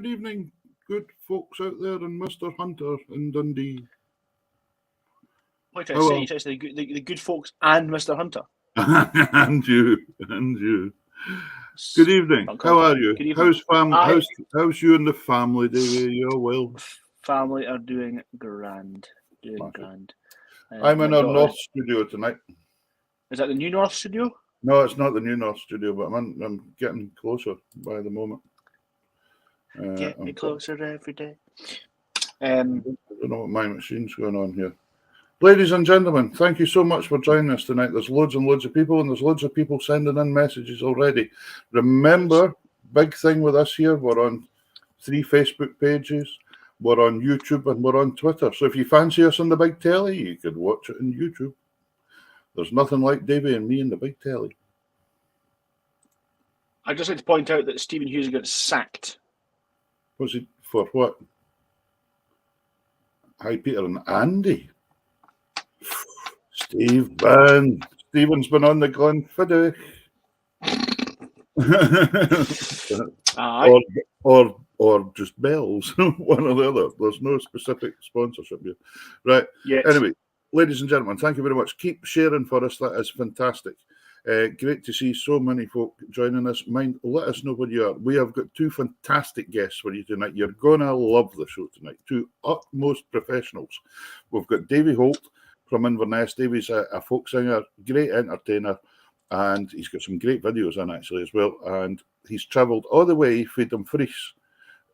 good evening, good folks out there, and Mr. Hunter in Dundee. What are you trying to say? The good folks and Mr. Hunter. and you. Good evening. How are you? Good evening. How's you and the family, Davy? You're well? Family are doing grand. Grand. I'm in our North studio tonight. Is that the new North studio? No, it's not the new North studio, but I'm getting closer by the moment. Get me closer every day. I don't know what my machine's going on here. Ladies and gentlemen, thank you so much for joining us tonight. There's loads and loads of people, and there's loads of people sending in messages already. Remember, big thing with us here, we're on 3 Facebook pages, we're on YouTube, and we're on Twitter. So if you fancy us on the big telly, you could watch it on YouTube. There's nothing like Davy and me in the big telly. I'd just like to point out that Stephen Hughes got sacked. Was it for what? Hi, Peter and Andy. Stephen's been on the Glenfiddich. or just Bells, one or the other. There's no specific sponsorship here. Right. Yes. Anyway, ladies and gentlemen, thank you very much. Keep sharing for us. That is fantastic. Great to see so many folk joining us. Let us know where you are. We have got 2 fantastic guests for you tonight. You're going to love the show tonight. 2 utmost professionals. We've got Davy Holt from Inverness. Davy's a folk singer, great entertainer, and he's got some great videos on actually as well. And he's travelled all the way from Dumfries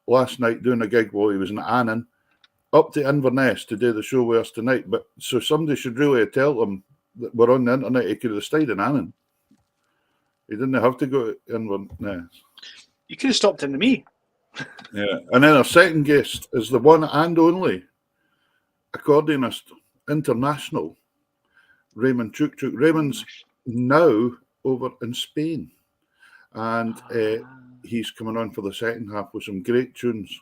last night doing a gig while he was in Annan up to Inverness to do the show with us tonight. But so somebody should really tell him that we're on the internet. He could have stayed in Annan. He didn't have to go to Inverness. You could have stopped into me. Yeah. And then our second guest is the one and only accordionist international, Raymond Chuchuck. Raymond's now over in Spain. And he's coming on for the second half with some great tunes.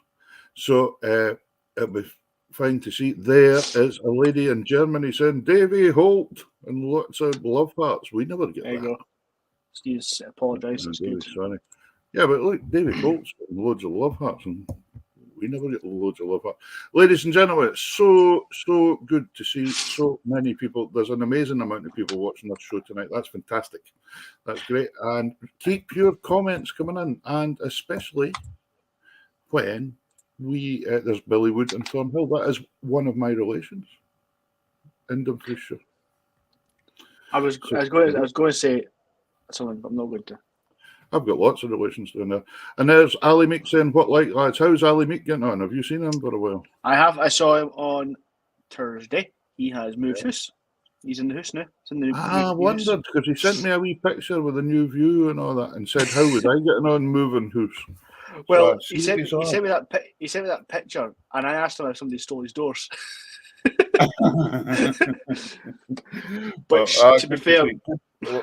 So it'll be fine to see. There is a lady in Germany saying, Davy Holt, and lots of love hearts. We never get there that. You go. Steve's apologised. It's good. Sorry. Yeah, but look, Davy Holt's got loads of love hearts, and we never get loads of love hearts. Ladies and gentlemen, it's so good to see so many people. There's an amazing amount of people watching our show tonight. That's fantastic. That's great. And keep your comments coming in, and especially when there's Billy Wood and Thornhill. That is one of my relations in Dumfriesshire. I was going to say something, but I'm not going to. I've got lots of relations down there. And there's Ali Meek saying, what like lads? How's Ali Meek getting on? Have you seen him for a while? I have. I saw him on Thursday. He has moved house. He's in the house now. I wondered, because he sent me a wee picture with a new view and all that, and said, how was I getting on moving house? Well, so he sent me that picture, and I asked him if somebody stole his doors. But to be fair,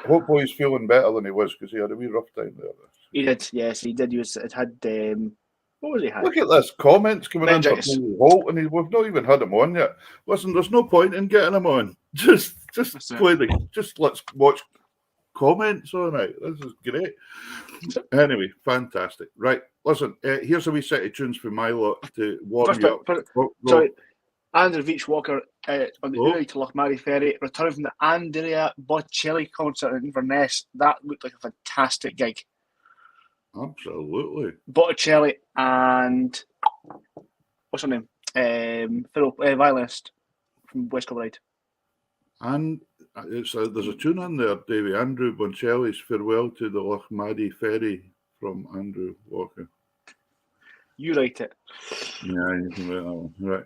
hopefully he's feeling better than he was, because he had a wee rough time there. He did, yes, he did. It had what was he had? Look at this comments coming in from Holt, and we've not even had him on yet. Listen, there's no point in getting him on. Just let's watch comments on it. This is great. Anyway, fantastic. Right, listen, here's a wee set of tunes for my lot to warm you up. Sorry. Andrew Veach Walker on the Uri to Lochmarlie ferry, returning from the Andrea Bocelli concert in Inverness. That looked like a fantastic gig. Absolutely. Botticelli and what's her name? Violinist from West Kilbride. And there's a tune on there, Davy. Andrew Bocelli's Farewell to the Lochmarlie ferry from Andrew Walker. You write it. Yeah, you can write that one. Right.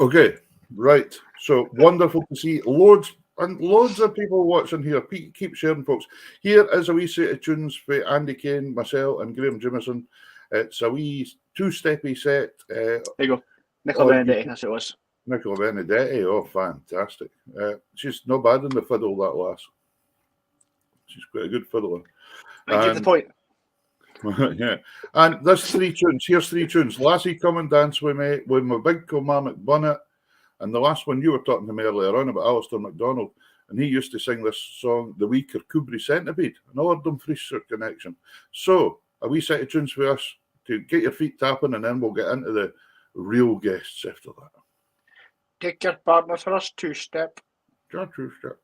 Okay, right. So wonderful to see loads of people watching here. Keep sharing, folks. Here is a wee set of tunes for Andy Kane, myself, and Graham Jimison. It's a wee 2-steppy set. There you go. Nicola Benedetti, that's what it was. Nicola Benedetti, oh, fantastic. She's not bad in the fiddle, that lass. She's quite a good fiddler. I get the point. Yeah, and there's 3 tunes. Here's 3 tunes. Lassie, Come and Dance With Me, with my big Kilmarnock bonnet, and the last one you were talking to me earlier on about Alistair MacDonald, and he used to sing this song, The Wee Kirkcudbright Centipede, another Dumfriesshire connection. So, a wee set of tunes for us to get your feet tapping, and then we'll get into the real guests after that. Take your partner for us two-step. Two-step.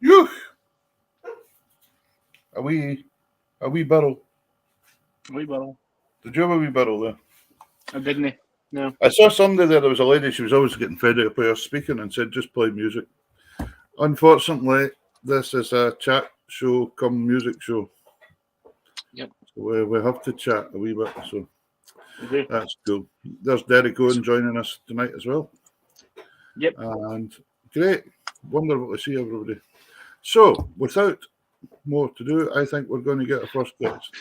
Yoo! A wee barrel. Wee barrel. Did you have a wee barrel there? I didn't. No. I saw somebody there was a lady, she was always getting fed up by her speaking and said, just play music. Unfortunately, this is a chat show come music show. Yep. So we have to chat a wee bit, so Okay. that's cool. There's Derek Owen joining us tonight as well. Yep. And great. Wonderful to see everybody. So, without more to do, I think we're going to get a first guest.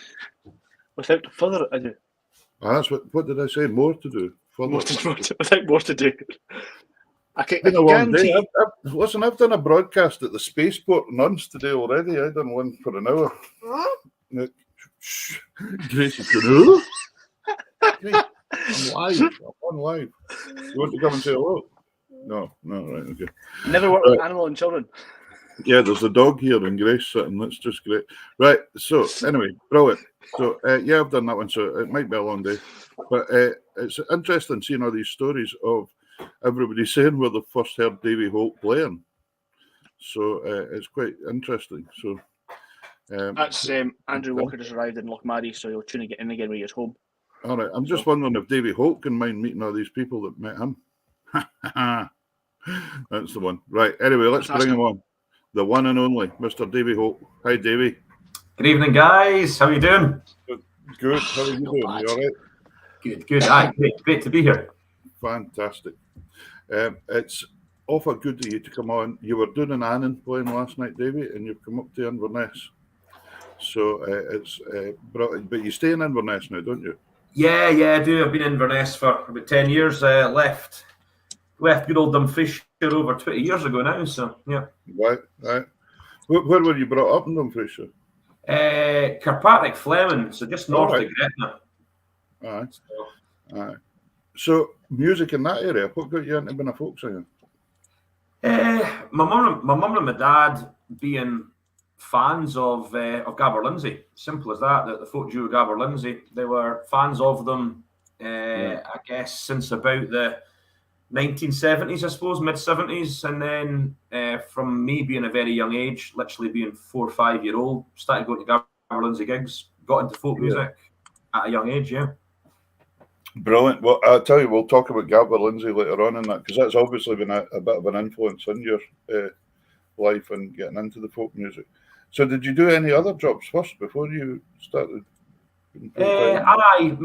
Without further ado. That's what did I say? More to do. Without more to do. It's been a long day. Listen, I've done a broadcast at the spaceport once today already. I've done one for an hour. Grace is going, I'm live. I'm on live. You want to come and say hello? No, right, okay. Never worked with animal and children. Yeah, there's a dog here and Grace sitting. That's just great. Right, so anyway, brilliant. So, yeah, I've done that one, so it might be a long day. But it's interesting seeing all these stories of everybody saying where they first heard Davy Holt playing. So, it's quite interesting. So, that's Andrew Walker just arrived in Lochmarrie, so he'll tune in again when he gets home. All right, I'm just wondering if Davy Holt can mind meeting all these people that met him. That's the one. Right, anyway, let's bring him on. The one and only, Mr. Davy Holt. Hi, Davy. Good evening, guys. How are you doing? Good. How are you doing? Bad. You all right? Good. Aye, great to be here. Fantastic. It's awful good of you to come on. You were doing an Annan playing last night, Davy, and you've come up to Inverness. So it's brought, but you stay in Inverness now, don't you? Yeah, I do. I've been in Inverness for about 10 years. Left good old Dumfriesshire over 20 years ago now. So yeah. Right. Where were you brought up in Dumfriesshire? Kirkpatrick, Fleming, so just north of Gretna. Aye. So music in that area. What got you into being a folk singer? My mum and my dad being fans of Gabber Lindsay. Simple as that. The folk duo Gabber Lindsay. They were fans of them. I guess since about the 1970s, I suppose, mid-70s. And then from me being a very young age, literally being 4 or 5 year old, started going to Gavin Lindsay gigs, got into folk music at a young age, yeah. Brilliant. Well, I'll tell you, we'll talk about Gavin Lindsay later on in that, because that's obviously been a bit of an influence in your life and getting into the folk music. So did you do any other jobs first before you started? I've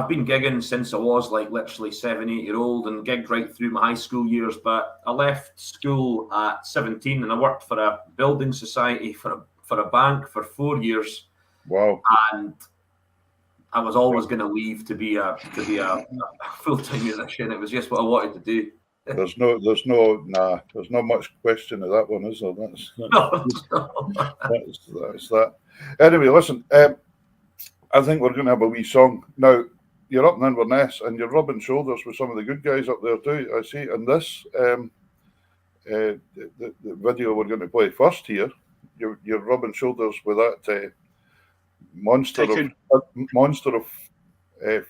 been gigging since I was like literally 7, 8 year old, and gigged right through my high school years. But I left school at 17 and I worked for a building society for a bank for 4 years. Wow! And I was always going to leave to be a full-time musician. It was just what I wanted to do. There's not much question of that one, is there? That's that. Anyway, listen. I think we're going to have a wee song now. You're up in Inverness and you're rubbing shoulders with some of the good guys up there too. I see. And this, the video we're going to play first here, you're rubbing shoulders with that monster of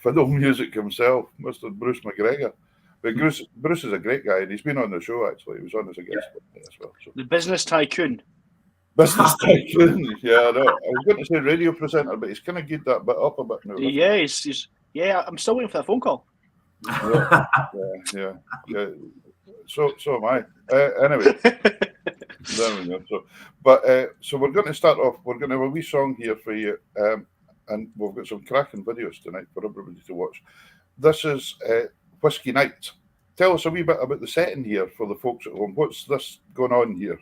fiddle music himself, Mr. Bruce McGregor. But Bruce is a great guy, and he's been on the show actually. He was on as a guest as well. So. The business tycoon. Business tycoon. Yeah, I know. I was going to say radio presenter, but he's kind of geared that bit up a bit now. Yeah, he's I'm still waiting for that phone call. Yeah. So am I. Anyway, there we go. So we're going to start off. We're going to have a wee song here for you, and we've got some cracking videos tonight for everybody to watch. This is Whiskey Night. Tell us a wee bit about the setting here for the folks at home. What's this going on here?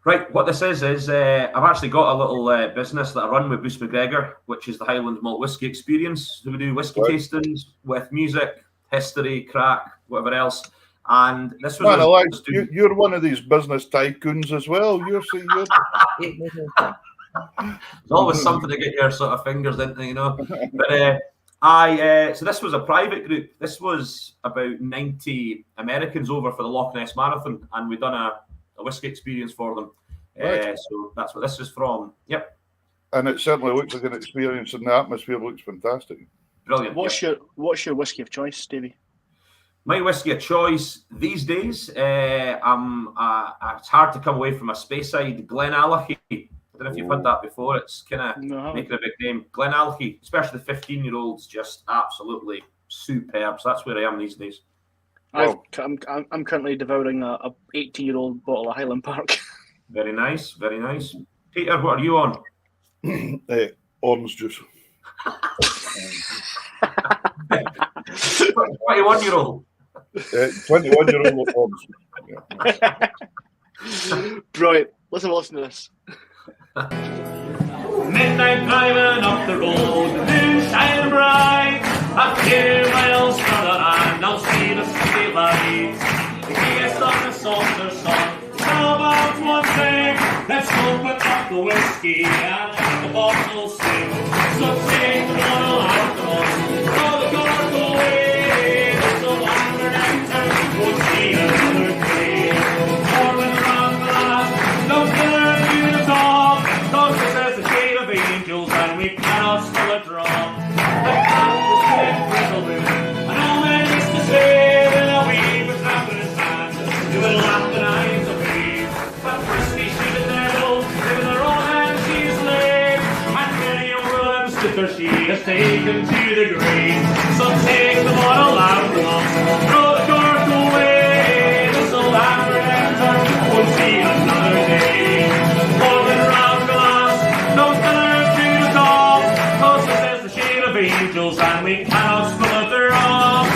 Right, what this is I've actually got a little business that I run with Bruce McGregor, which is the Highland Malt Whisky Experience. So we do whisky tastings with music, history, craic, whatever else. And this was you're one of these business tycoons as well. You're There's always something to get your sort of fingers into, you know. But so this was a private group. This was about 90 Americans over for the Loch Ness Marathon, and we've done a whisky experience for them. Right. So that's what this is from. Yep. And it certainly looks like an experience, and the atmosphere looks fantastic. Brilliant. What's your whisky of choice, Davy? My whisky of choice these days, it's hard to come away from a Speyside Glenallachie. I don't know if you've had that before. It's kind of making a big name. Glenallachie, especially the 15-year-olds, just absolutely superb. So that's where I am these days. I'm currently devouring a 18-year-old bottle of Highland Park. Very nice, very nice. Peter, what are you on? Orange juice. 21-year-old. 21-year-old orange. Yeah. Brilliant. Let's have a listen to this. Midnight driving up the road, the moon shining bright. A few miles further and I'll see the city lights. The gayest of the songs are sung. How about one thing? Let's open up the whiskey and let the bottle sing. So take the bottle out the most, throw the cork away. So longer and turn, we'll see another day. Pouring around the glass, don't turn to the top. Cause this is the shade of angels and we cannot spill a drop. The cat was getting brittle, and all man used to say when a weed was wrapped in his hand, he would laugh the eyes away. But Christy, she the devil, living her own hand she's laid, and many a woman sticker she has taken to the grave. So take the bottle out from us, throw the cork away. This'll happen and turn, we'll see another day. Pouring round glass, don't turn to the top, cause this is the shade of angels and we cannot spill it off.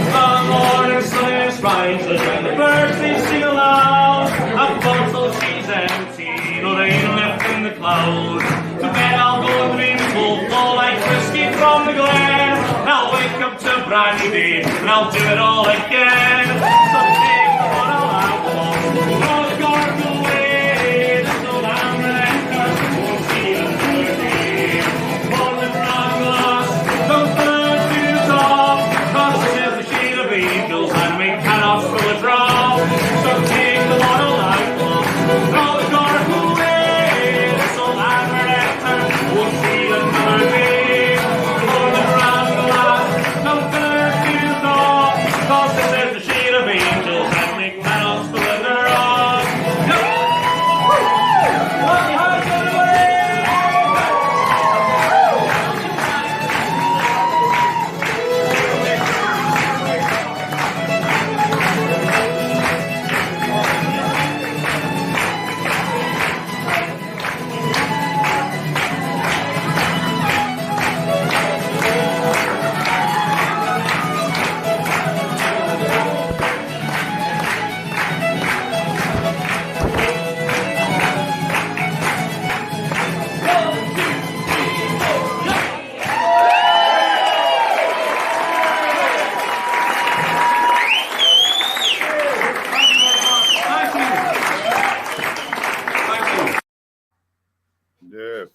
The morning sun is rising and the birds they sing aloud. A bottle she's empty, no rain left in the clouds. To bed I'll go and dream full like whiskey from the glen. And I'll wake up to a brand new day and I'll do it all again. So take the bottle out the wall, throw the cork away. This old hammer and curse won't see another day. For the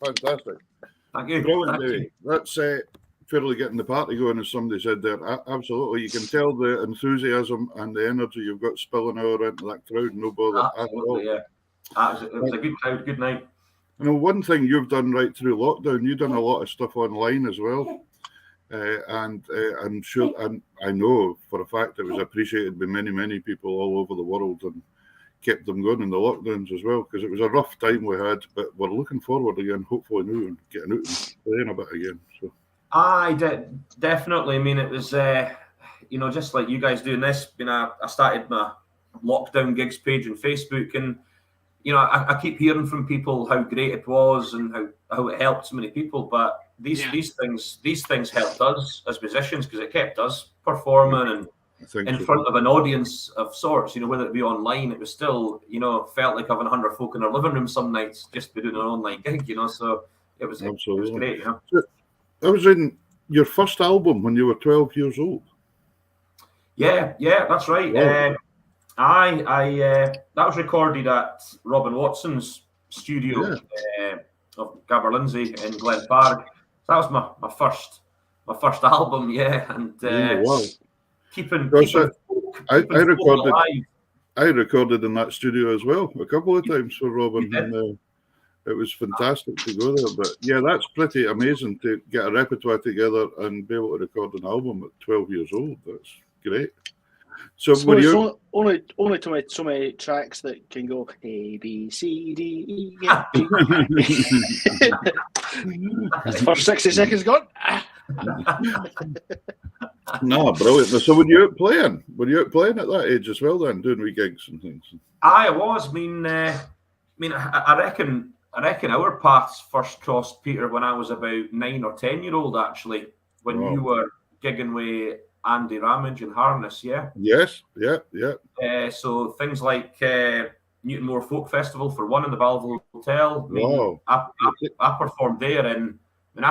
fantastic. Thank you. Brilliant, Thank Davy. That's fairly getting the party going, as somebody said there. Absolutely. You can tell the enthusiasm and the energy you've got spilling out into that crowd. No bother at all. Absolutely, yeah. It was a good crowd, good night. You know, one thing you've done right through lockdown, you've done a lot of stuff online as well. And I'm sure, and I know for a fact it was appreciated by many, many people all over the world and kept them going in the lockdowns as well, because it was a rough time we had, but we're looking forward again, hopefully now, and getting out and playing a bit again. So I did definitely. I mean, it was just like you guys doing this. I started my lockdown gigs page on Facebook, and I keep hearing from people how great it was and how it helped so many people. But these things helped us as musicians, because it kept us performing and in front of an audience of sorts. Whether it be online, it was still felt like having 100 folk in our living room some nights just by doing an online gig. So it was great. I was in your first album when you were 12 years old. Yeah, that's right. Wow. That was recorded at Robin Watson's studio of Gabber Lindsay in Glen Park. That was my first album, and wow. keeping I recorded in that studio as well a couple of times for Robin, and it was fantastic to go there. But yeah, that's pretty amazing to get a repertoire together and be able to record an album at 12 years old. That's great. So were you only so many tracks that can go A, B, C, D, E, F, G. The first 60 seconds gone. No, brilliant. So were you out playing? Were you out playing at that age as well then, doing wee gigs and things? I was. I reckon our paths first crossed, Peter, when I was about 9 or 10 year old, actually, when you were gigging with Andy Ramage and Harness, yeah? Yes, yeah. So things like Newtonmore Folk Festival for one in the Balville Hotel. I performed there I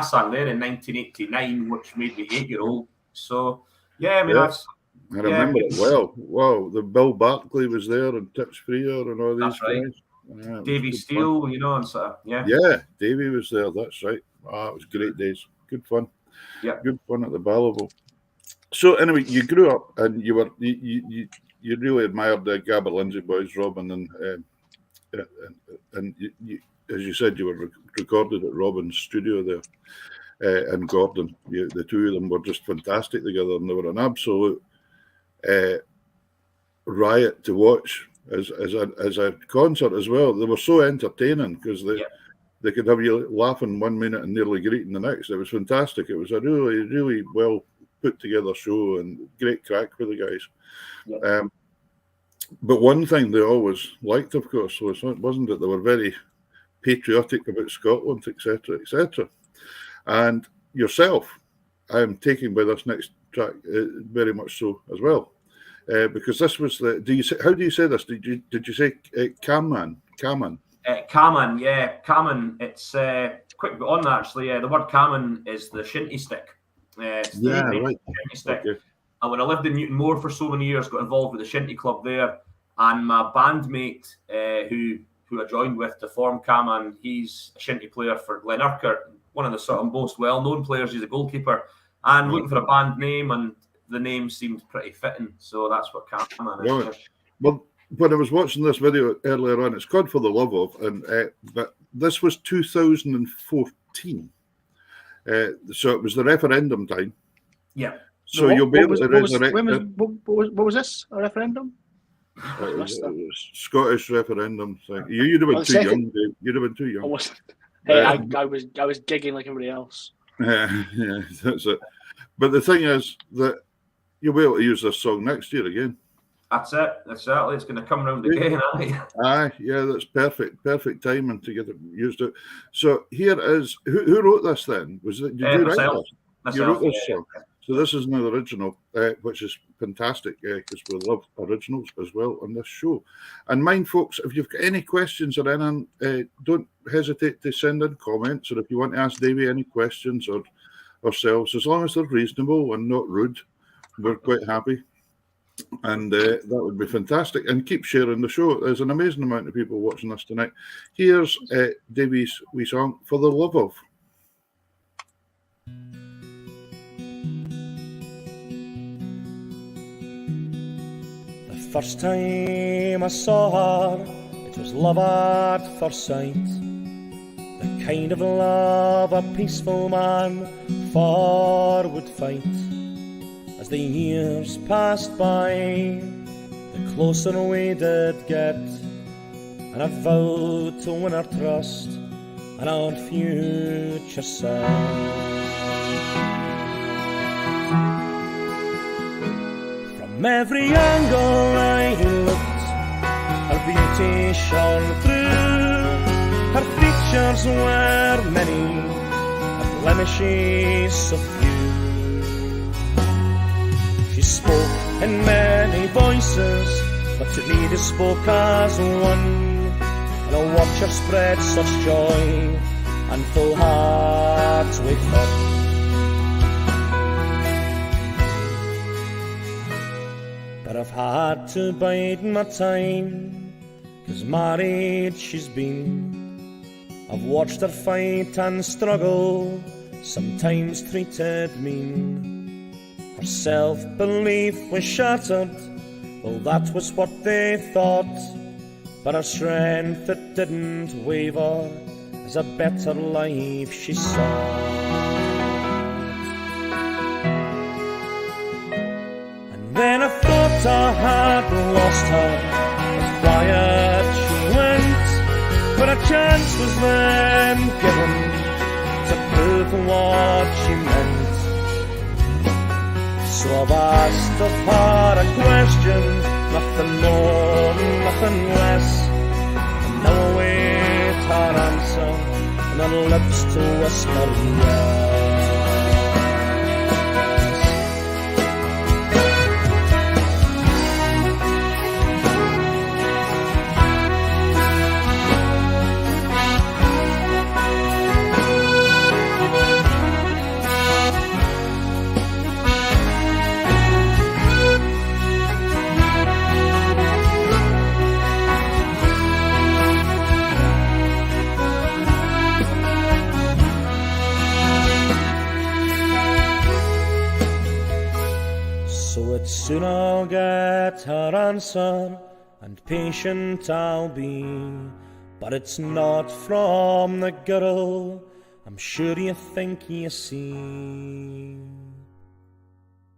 sang there in 1989, which made me 8-year-old. So, I remember it well. Wow, the Bill Barclay was there and Tips Freer and all these guys. Yeah, Davy Steele, and so, Yeah, Davy was there, that's right. It was great days. Good fun. Yeah. Good fun at the Ballival. So anyway, you grew up and you really admired the Gabber Lindsay boys, Robin, and you, as you said, you were recorded at Robin's studio there in Gordon. The two of them were just fantastic together, and they were an absolute riot to watch as a concert as well. They were so entertaining because they could have you laughing 1 minute and nearly greeting the next. It was fantastic. It was a really, really well put together show and great crack for the guys. Yeah. But one thing they always liked, of course, wasn't it? They were very patriotic about Scotland, etc., etc. And yourself, I am taken by this next track very much so as well, because this was the. How do you say this? Did you say Caman? Caman, yeah, Caman. It's quick bit on that actually. The word Caman is the shinty stick. Right. Shinty stick. Okay. And when I lived in Newtonmore for so many years, got involved with the shinty club there, and my bandmate who I joined with to form Caman, he's a shinty player for Glen Urquhart, one of the sort of most well-known players. He's a goalkeeper, and looking for a band name, and the name seemed pretty fitting, so that's what Caman is. Right. Well, when I was watching this video earlier on, it's called For the Love Of, and but this was 2014, so it was the referendum time. Yeah. So you'll be able to resurrect. What was this? A referendum? It was Scottish referendum thing. You'd have been too young, Dave. You'd have been too young. I was gigging like everybody else. Yeah, that's it. But the thing is that you'll be able to use this song next year again. That's it. Exactly. It's going to come around again, Aye, yeah, that's perfect timing to get it used up. So here is who wrote this then? Was it? Did you write this? You wrote this song. Yeah. So this is an original, which is fantastic because we love originals as well on this show. And mind, folks, if you've got any questions or anything, don't hesitate to send in comments. Or if you want to ask Davy any questions or ourselves, as long as they're reasonable and not rude, we're quite happy. And that would be fantastic. And keep sharing the show. There's an amazing amount of people watching us tonight. Here's Davy's wee song, For the Love of. The first time I saw her, it was love at first sight. The kind of love a peaceful man for would fight. As the years passed by, the closer we did get, and I vowed to win her trust and our future sight. From every angle I looked, her beauty shone through. Her features were many, her blemishes so few. She spoke in many voices, but to me they spoke as one. And I watched her spread such joy and full hearts with fun. But I've had to bide my time, 'cause married she's been. I've watched her fight and struggle, sometimes treated mean. Her self-belief was shattered, well that was what they thought. But her strength it didn't waver, as a better life she sought. And then I thought I had lost her, as quiet she went. But a chance was then given to prove what she meant. So I've asked of her a question, nothing more, nothing less. And now I wait her answer, and her lips to whisper yes. Soon I'll get her answer, and patient I'll be. But it's not from the girl, I'm sure you think you see.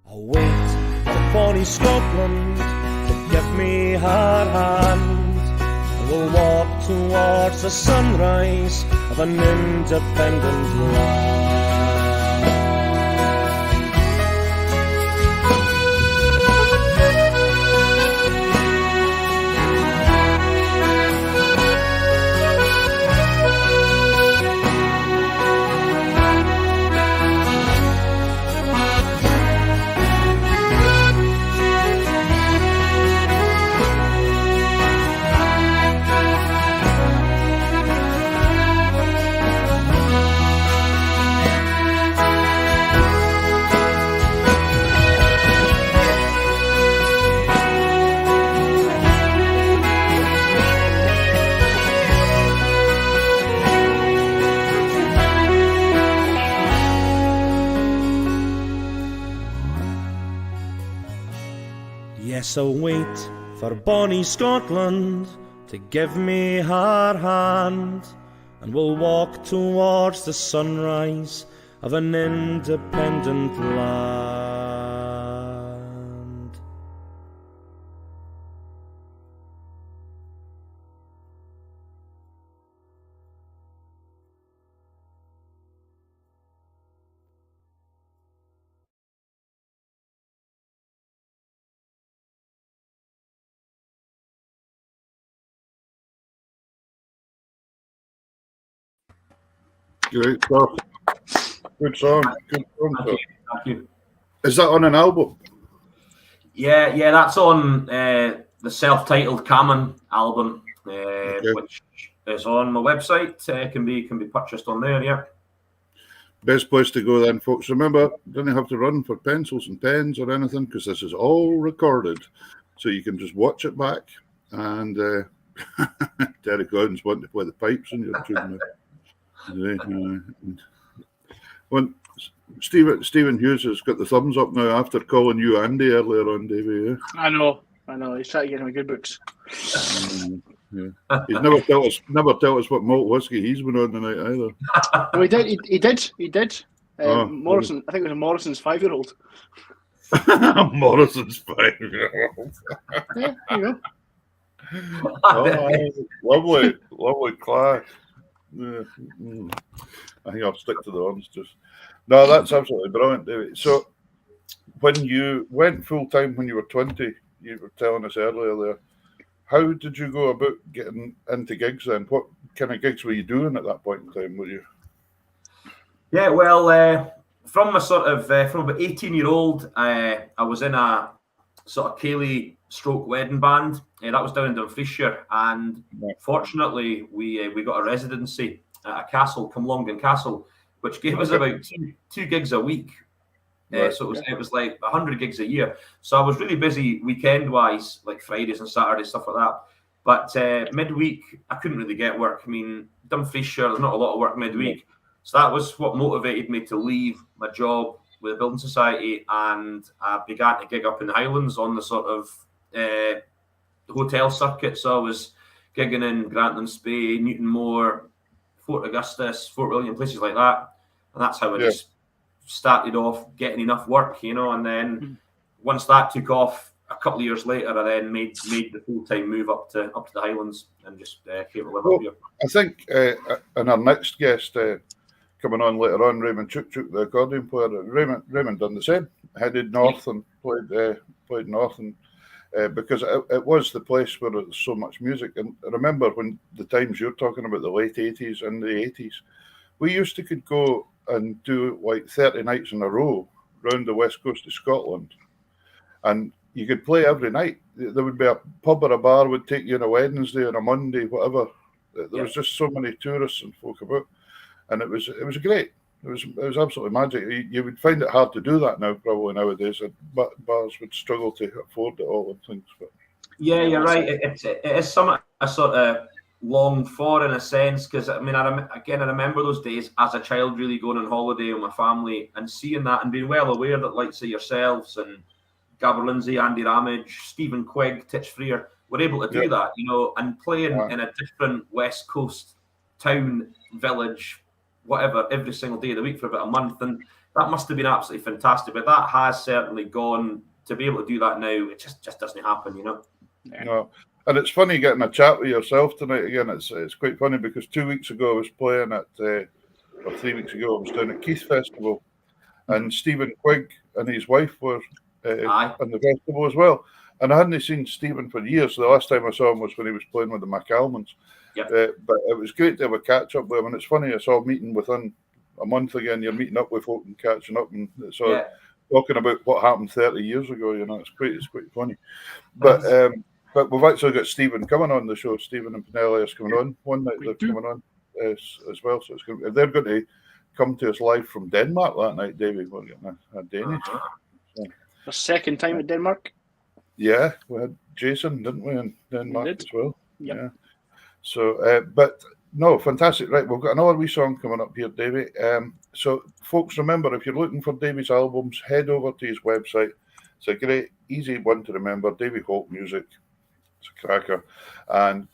I'll wait for bonny Scotland to give me her hand, and we'll walk towards the sunrise of an independent land. Yes, I'll wait for bonny Scotland to give me her hand, and we'll walk towards the sunrise of an independent land. Great stuff. Good song. Good song. Thank you. Is that on an album? Yeah, that's on the self-titled Cameron album, which is on my website. Can be purchased on there. Yeah. Best place to go then, folks. Remember, don't have to run for pencils and pens or anything because this is all recorded. So you can just watch it back. And Derek Gordon's wanting to play the pipes in your tune. When Stephen Hughes has got the thumbs up now after calling you Andy earlier on, Davey. Yeah? I know. He's trying to get him good books. Yeah. He's never tell us what malt whiskey he's been on tonight either. No, he did. Morrison, I think it was a Morrison's 5-year-old. Morrison's 5-year-old. Yeah, there you go. Lovely class. Yeah. I think I'll stick to the orange juice. No, that's absolutely brilliant, David. So, when you went full time when you were 20, you were telling us earlier there. How did you go about getting into gigs then? What kind of gigs were you doing at that point in time? Were you? Yeah, well, from about 18-year-old, I was in a sort of Cayley stroke wedding band. That was down in Dumfriesshire, and fortunately, we got a residency at a castle, Cumlongan Castle, which gave us about two gigs a week. So it was like 100 gigs a year. So I was really busy weekend-wise, like Fridays and Saturdays, stuff like that. But midweek, I couldn't really get work. I mean, Dumfriesshire, there's not a lot of work midweek. So that was what motivated me to leave my job with the Building Society, and I began to gig up in the Highlands on the sort of hotel circuit. So I was gigging in Grantham-Spey, Newtonmore, Fort Augustus, Fort William, places like that. And that's how I just started off getting enough work, and then once that took off, a couple of years later, I then made the full-time move up to the Highlands and just came to live up here. I think and our next guest coming on later on, Raymond Chuchuck, the accordion player, Raymond done the same, headed north and played north, and because it was the place where there's so much music. And I remember when the times you're talking about, the late 80s and the 80s, we used to could go and do like 30 nights in a row round the west coast of Scotland, and you could play every night. There would be a pub or a bar would take you on a Wednesday or a Monday, whatever. There was just so many tourists and folk about, and it was great. It was absolutely magic. You would find it hard to do that now, probably nowadays. But bars would struggle to afford it all and things. But yeah, you're right. It is something I sort of long for, in a sense, because I mean, I remember those days as a child, really going on holiday with my family and seeing that and being well aware that, like, say, yourselves and Gabber Lindsay, Andy Ramage, Stephen Quigg, Titch Freer were able to do that, and playing in a different West Coast town, village, whatever, every single day of the week for about a month, and that must have been absolutely fantastic. But that has certainly gone. To be able to do that now, it just doesn't happen, No. And it's funny getting a chat with yourself tonight again. It's quite funny because 2 weeks ago I was playing at, or 3 weeks ago I was down at Keith Festival, and Stephen Quigg and his wife were on the festival as well. And I hadn't seen Stephen for years. So the last time I saw him was when he was playing with the McAlmans. Yep. But it was great to have a catch up with him. And it's funny, I saw a meeting within a month again. You're meeting up with folk and catching up, and so talking about what happened 30 years ago. It's quite funny. But we've actually got Stephen coming on the show. Stephen and Pinelli is coming on one night. They're coming on as well. So they're going to come to us live from Denmark that night, David. We're getting a Danish. The second time in Denmark. Yeah, we had Jason, didn't we, in Denmark as well? Yep. Yeah. So, but no, fantastic. Right, we've got another wee song coming up here, Davy. So, folks, remember, if you're looking for Davy's albums, head over to his website. It's a great, easy one to remember. Davy Holt Music. It's a cracker. And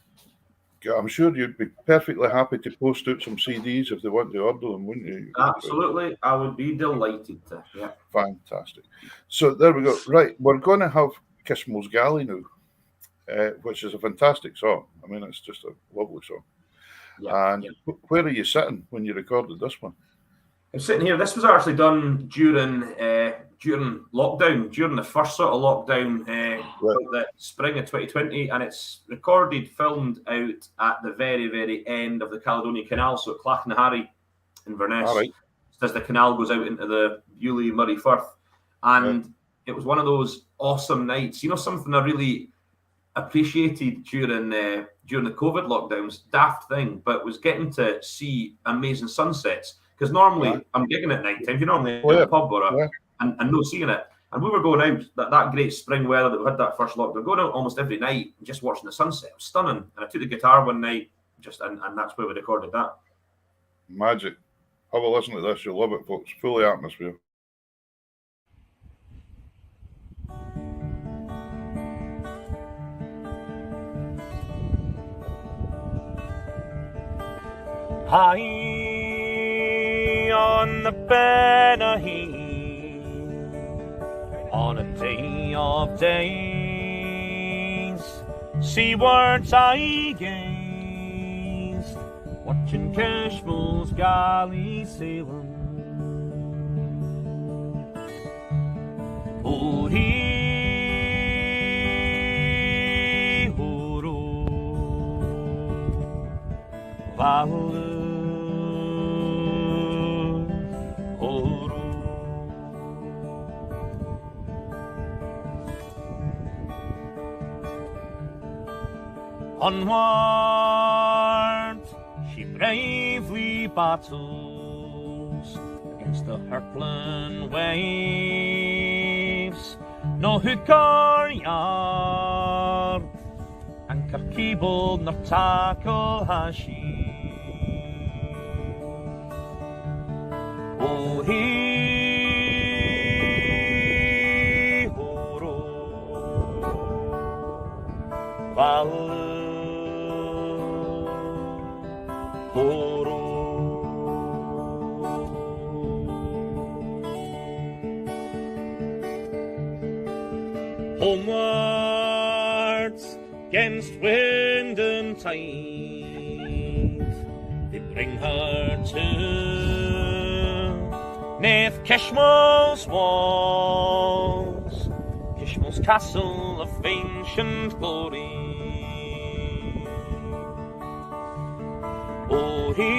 I'm sure you'd be perfectly happy to post out some CDs if they want to order them, wouldn't you? Absolutely. I would be delighted to. Yeah. Fantastic. So there we go. Right, we're going to have Kismo's Galley now, which is a fantastic song. I mean, it's just a lovely song. Yeah, and where are you sitting when you recorded this one? I'm sitting here. This was actually done during lockdown, during the first sort of lockdown, the spring of 2020, and it's recorded, filmed out at the very, very end of the Caledonian Canal, so at Clachnahary in Inverness, as the canal goes out into the Beauly Murray Firth, and it was one of those awesome nights. Something I really appreciated during the COVID lockdowns, daft thing, but was getting to see amazing sunsets. Because normally Right. I'm gigging at night time. You normally Oh, in yeah. a pub or Yeah. and no seeing it. And we were going out that great spring weather that we had that first lockdown, going out almost every night and just watching the sunset. It was stunning. And I took the guitar one night, and that's where we recorded that. Magic. Have a listen to this. You'll love it, folks. Fully atmosphere. High on the Benahee, on a day of days, seawards I gazed, watching Cashmore's galley sailing. Oh, he, Valor. Onward she bravely battles against the hurtling waves. No hook or yard, anchor cable nor tackle has she. Oh, he, Valor. Homewards, against wind and tide, they bring her to Nath Kishmo's walls, Kishmo's castle of ancient glory. Oh, he,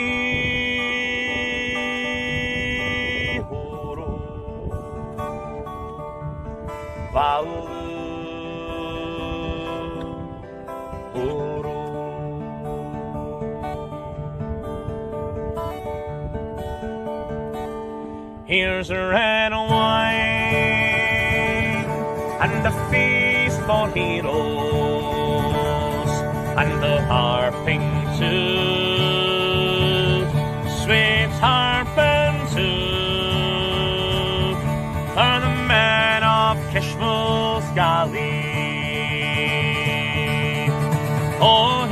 Valor. Here's a red wine and a feast for heroes, and the harping too, sweet harping too, for the men of Kishmore's galley. Oh,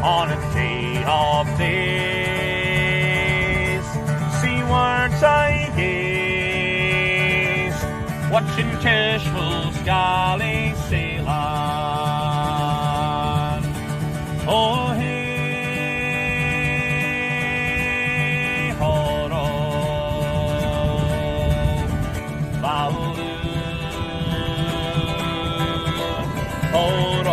on a day of days, seawards I gaze, watching Kishmore's galley sail on. Oh, hey, horo, Valor, horo.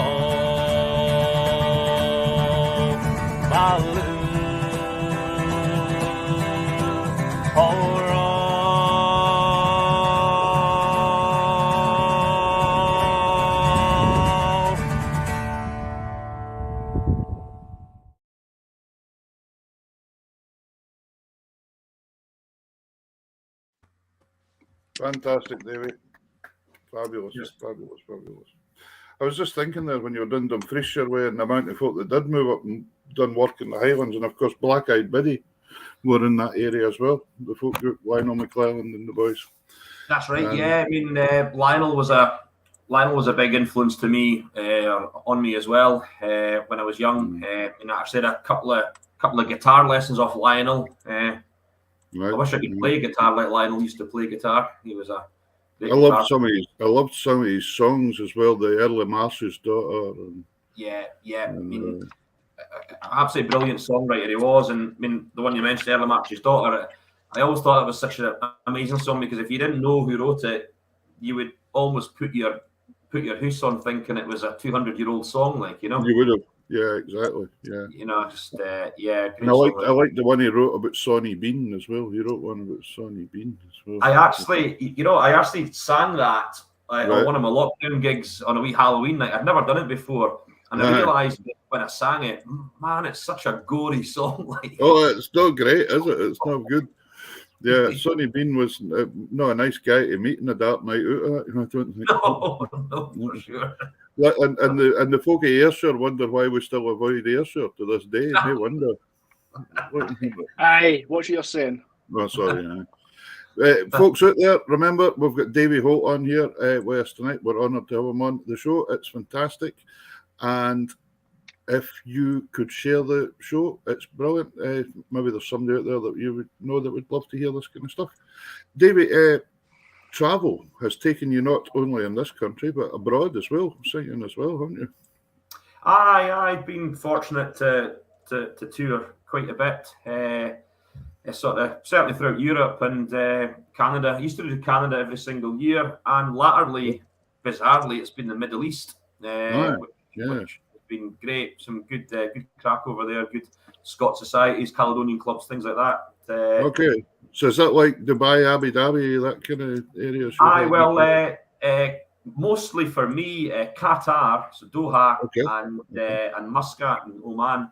Fantastic, Davy. Fabulous, fabulous, fabulous. I was just thinking there when you were doing Dumfriesshire way and the amount of folk that did move up and done work in the Highlands, and of course Black Eyed Biddy were in that area as well. The folk group, Lionel McClelland and the boys. That's right. Yeah, I mean Lionel was a big influence to me, on me as well when I was young. I actually had a couple of guitar lessons off Lionel. Right. I wish I could play guitar like Lionel used to play guitar. He was a great guitar. I loved some of his songs as well. The Early Marsh's Daughter. I mean, absolutely brilliant songwriter he was. And I mean, the one you mentioned, Early Marsh's Daughter. I always thought it was such an amazing song because if you didn't know who wrote it, you would almost put your house on thinking it was a 200-year-old song, like, you know. You would have. Yeah, exactly. Yeah. You know, just yeah. And I like the one he wrote about Sonny Bean as well. He wrote one about Sonny Bean as well. I actually sang that on one of my lockdown gigs on a wee Halloween night. I'd never done it before, and I realised when I sang it, man, it's such a gory song. Like, oh, it's not great, is it? It's not good. Yeah, Sonny Bean was not a nice guy to meet in a dark night out. I don't think. No, for sure. And the folk of Ayrshire wonder why we still avoid Ayrshire to this day. They wonder. Aye, what you're saying? Oh, sorry. Folks out there, remember, we've got Davy Holt on here with us tonight. We're honoured to have him on the show. It's fantastic. And if you could share the show, it's brilliant. Maybe there's somebody out there that you would know that would love to hear this kind of stuff. Davy, travel has taken you not only in this country, but abroad as well, singing as well, haven't you? I've been fortunate to tour quite a bit. Sort of certainly throughout Europe and Canada. I used to do Canada every single year, and latterly, bizarrely, it's been the Middle East, which has been great. Some good crack over there, good Scot societies, Caledonian clubs, things like that. Okay, so is that like Dubai, Abu Dhabi, that kind of area? Mostly for me, Qatar, so Doha, and Muscat and Oman.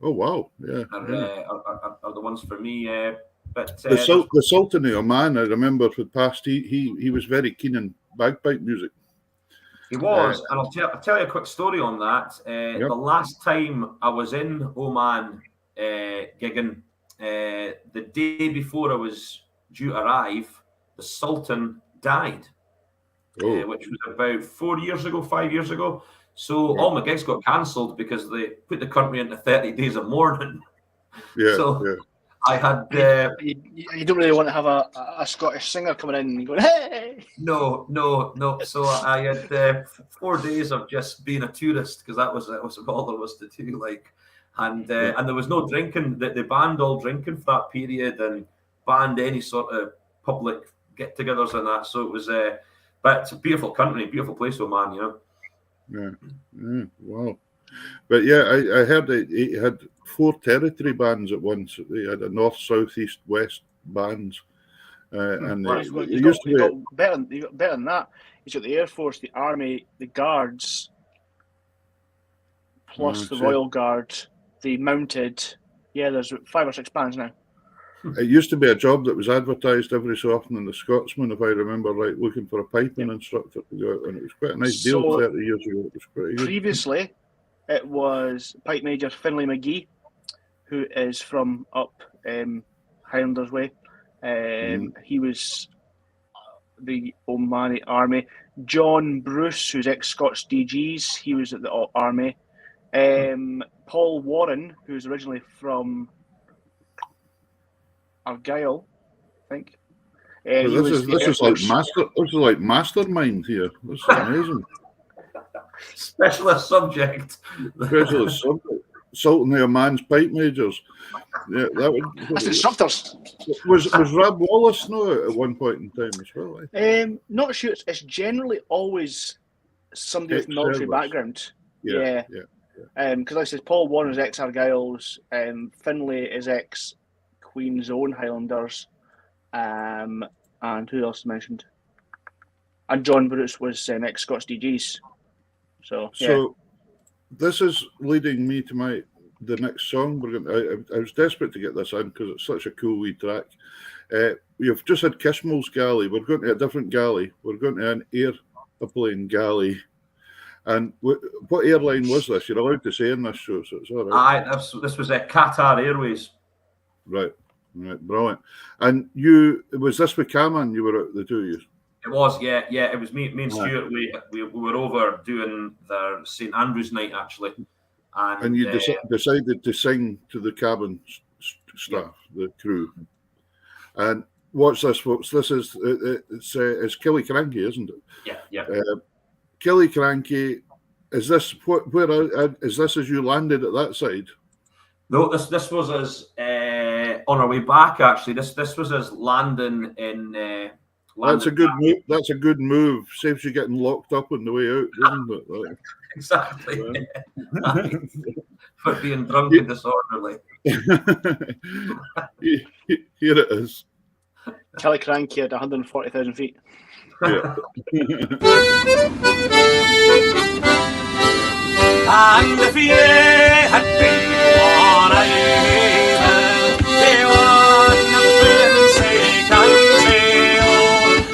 Oh wow! Yeah, are the ones for me. But the Sultan of Oman, I remember for the past, he was very keen on bagpipe music. He was, and I'll tell you a quick story on that. The last time I was in Oman gigging, the day before I was due to arrive, the Sultan died, which was about 5 years ago. So all my gigs got cancelled because they put the country into 30 days of mourning. I had. You don't really want to have a Scottish singer coming in and going, hey! No. So I had 4 days of just being a tourist because that was all there was to do. Like, and there was no drinking. They banned all drinking for that period and banned any sort of public get-togethers and that. So it was, but it's a beautiful country, beautiful place, Oman, you know. Yeah, wow. But yeah, I heard he had 4 territory bands at once. They had a north, south, east, west bands. And you got better than that. He's got the Air Force, the Army, the Guards, plus the Royal Guard, the Mounted. Yeah, there's 5 or 6 bands now. It used to be a job that was advertised every so often in the Scotsman, if I remember right, looking for a piping instructor to go out, and it was quite a nice deal 30 years ago. It was pretty good. Previously, it was Pipe Major Finlay McGee, who is from up Highlanders Way. He was the Omani Army. John Bruce, who's ex-Scots DGs, he was at the Army. Paul Warren, who's originally from Argyll, I think. This is like mastermind here. This is amazing. Specialist subject. Specialist subject. Sultan of Oman's pipe majors. Yeah, that's instructors. Was Rab Wallace at one point in time as well? Not sure. It's generally always somebody with military background. Yeah. Because like I said, Paul Warren is ex-Argyll's. Finlay is ex-Queen's Own Highlanders. And who else mentioned? And John Bruce was ex-Scots DGs. So this is leading me to the next song. I was desperate to get this in because it's such a cool wee track. We've just had Kishmo's galley. We're going to a different galley. We're going to an airplane galley. And what airline was this? You're allowed to say in this show, so it's all right. This was Qatar Airways. Right, brilliant. And was this with Cameron? You were out, the two of you? It was, yeah. It was me and Stuart. We were over doing the St Andrews night actually, and you decided to sing to the cabin staff, the crew. And what's this, folks? This is it's Killiecrankie, isn't it? Yeah. Killiecrankie. Is this where is this as you landed at that side? No, this was as on our way back. Actually, this was us landing in. That's a good move. That's a good move. Saves you getting locked up on the way out, doesn't it? Like, exactly. For being drunk and disorderly. Here it is. Kelly Cranky at 140,000 feet. Yeah. And if ye had been on a they wouldn't have been sick and tail,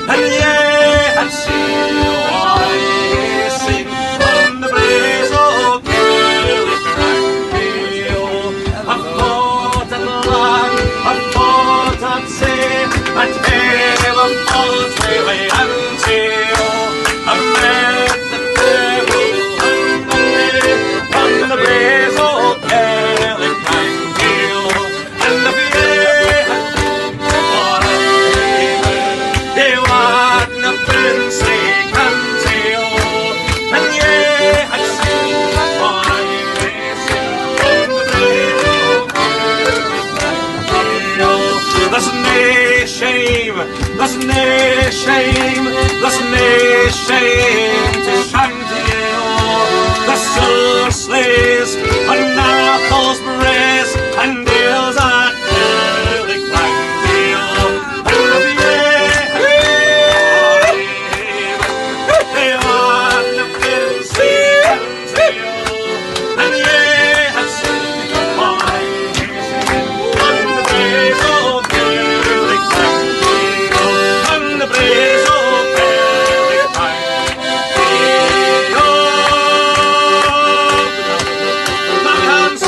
and ye had seen what I sing on the breeze of Kelly Crankill. I fought at land, I fought at sea, and heaven fought way and tail. I met the devil on the breeze of Kelly Crankill, and the they wouldn't have been sick and tail, and ye had seen what I sing on the breeze of Kelly Crankill. There's nae shame, there's nae shame, there's nae shame to Shankill. The silver sleighs and apples braes and deals at Kelly Crankill. And the they wouldn't have been sick and tail, and ye had seen what I sing on the breeze of Kelly Crankill, on the breeze of Kelly Crankill. My hands.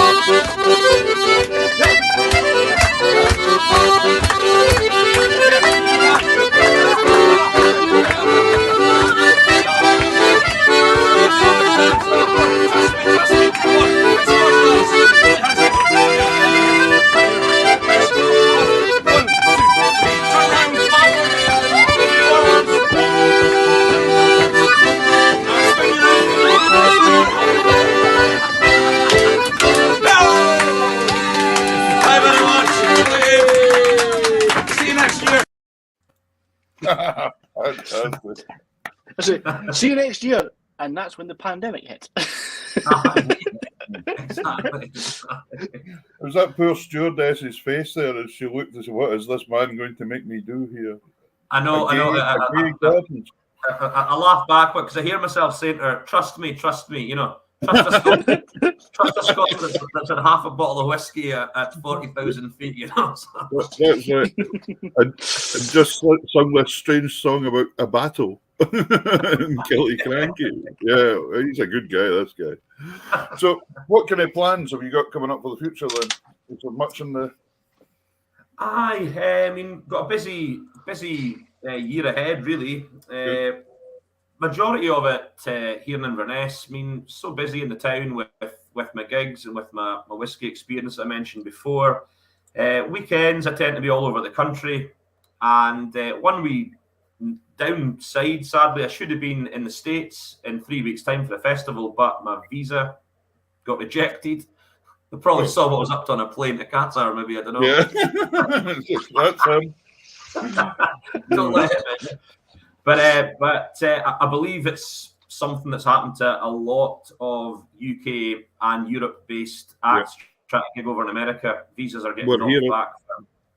See you next year. Fantastic. See you next year, and that's when the pandemic hit. Exactly. It was that poor stewardess's face there as she looked and said, "What is this man going to make me do here?" I know. A gay garden. I laugh back because I hear myself saying to her, trust me, you know, trust a Scot that's had half a bottle of whiskey at 40,000 feet, you know. That's right. I just sung this strange song about a battle in Kelly Cranky. Yeah, he's a good guy, this guy. So what kind of plans have you got coming up for the future then? Is there much in the... I mean, got a busy year ahead, really. Majority of it here in Inverness. I mean, so busy in the town with my gigs and with my whiskey experience I mentioned before. Weekends, I tend to be all over the country. And one wee downside, sadly, I should have been in the States in 3 weeks' time for the festival, but my visa got rejected. They probably saw what was up on a plane to Qatar, maybe, I don't know. Yeah, that's him. Don't let him in. But I believe it's something that's happened to a lot of UK and Europe-based acts trying to gig over in America. Visas are getting knocked back.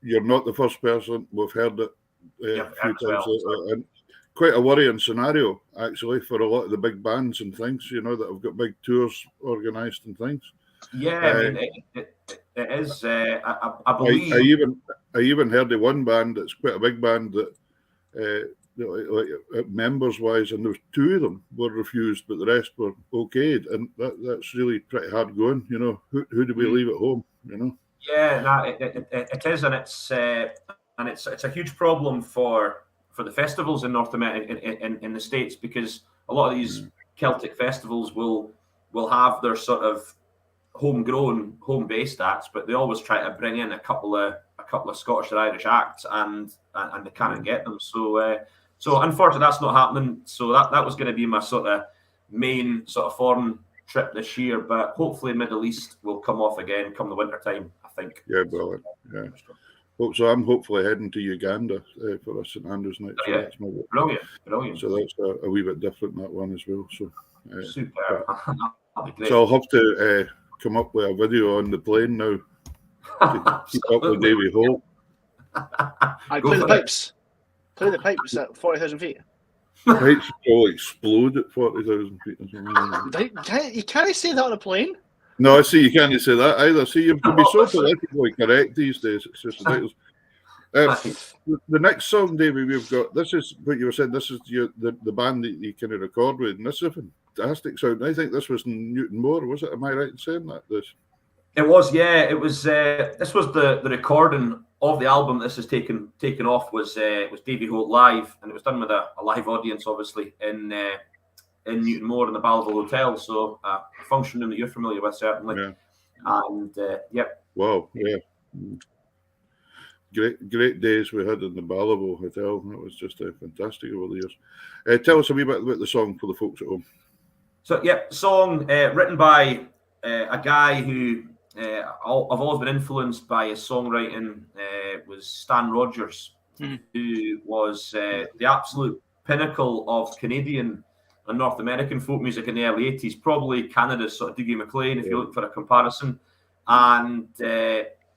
You're not the first person. We've heard it a few times. And quite a worrying scenario, actually, for a lot of the big bands and things, you know, that have got big tours organised and things. Yeah, I mean, it is. I believe. I even heard of one band that's quite a big band that, like members wise, and there was 2 of them were refused, but the rest were okayed, and that's really pretty hard going. You know, who do we leave at home? You know. Yeah, no, it is, and it's a huge problem for the festivals in North America in the States, because a lot of these Celtic festivals will have their sort of homegrown, home-based acts, but they always try to bring in a couple of Scottish or Irish acts, and they can't get them. So unfortunately, that's not happening. So that was going to be my sort of main sort of foreign trip this year, but hopefully Middle East will come off again come the winter time. I think. Yeah, brilliant. Yeah. So I'm hopefully heading to Uganda for a St Andrews night. So that's my brilliant. So that's a wee bit different, that one as well. So super. So I'll have to come up with a video on the plane now to keep up with Davy Holt. I play the pipes. Play the pipes at 40,000 feet. Pipes will explode at 40,000 feet or something. You can't say that on a plane. No, I see. You can't say that either. See, you can be so politically correct these days. It's just ridiculous. The next song, Davey, we've got. This is what you were saying. This is the band that you kind of record with, and this is a fantastic sound. I think this was Newton Moore, was it? Am I right in saying that? It was, yeah. It was. This was the recording of the album. This is taken off was Davy Holt live, and it was done with a live audience, obviously in Newton Moore in the Balliol Hotel. So a function room that you're familiar with, certainly. Yeah. And wow, yeah. Great days we had in the Balliol Hotel. That was just fantastic over the years. Tell us a wee bit about the song for the folks at home. So, song written by a guy who I've always been influenced by his songwriting. Was Stan Rogers, who was the absolute pinnacle of Canadian and North American folk music in the early 80s, probably Canada's sort of Dougie MacLean, if you look for a comparison. And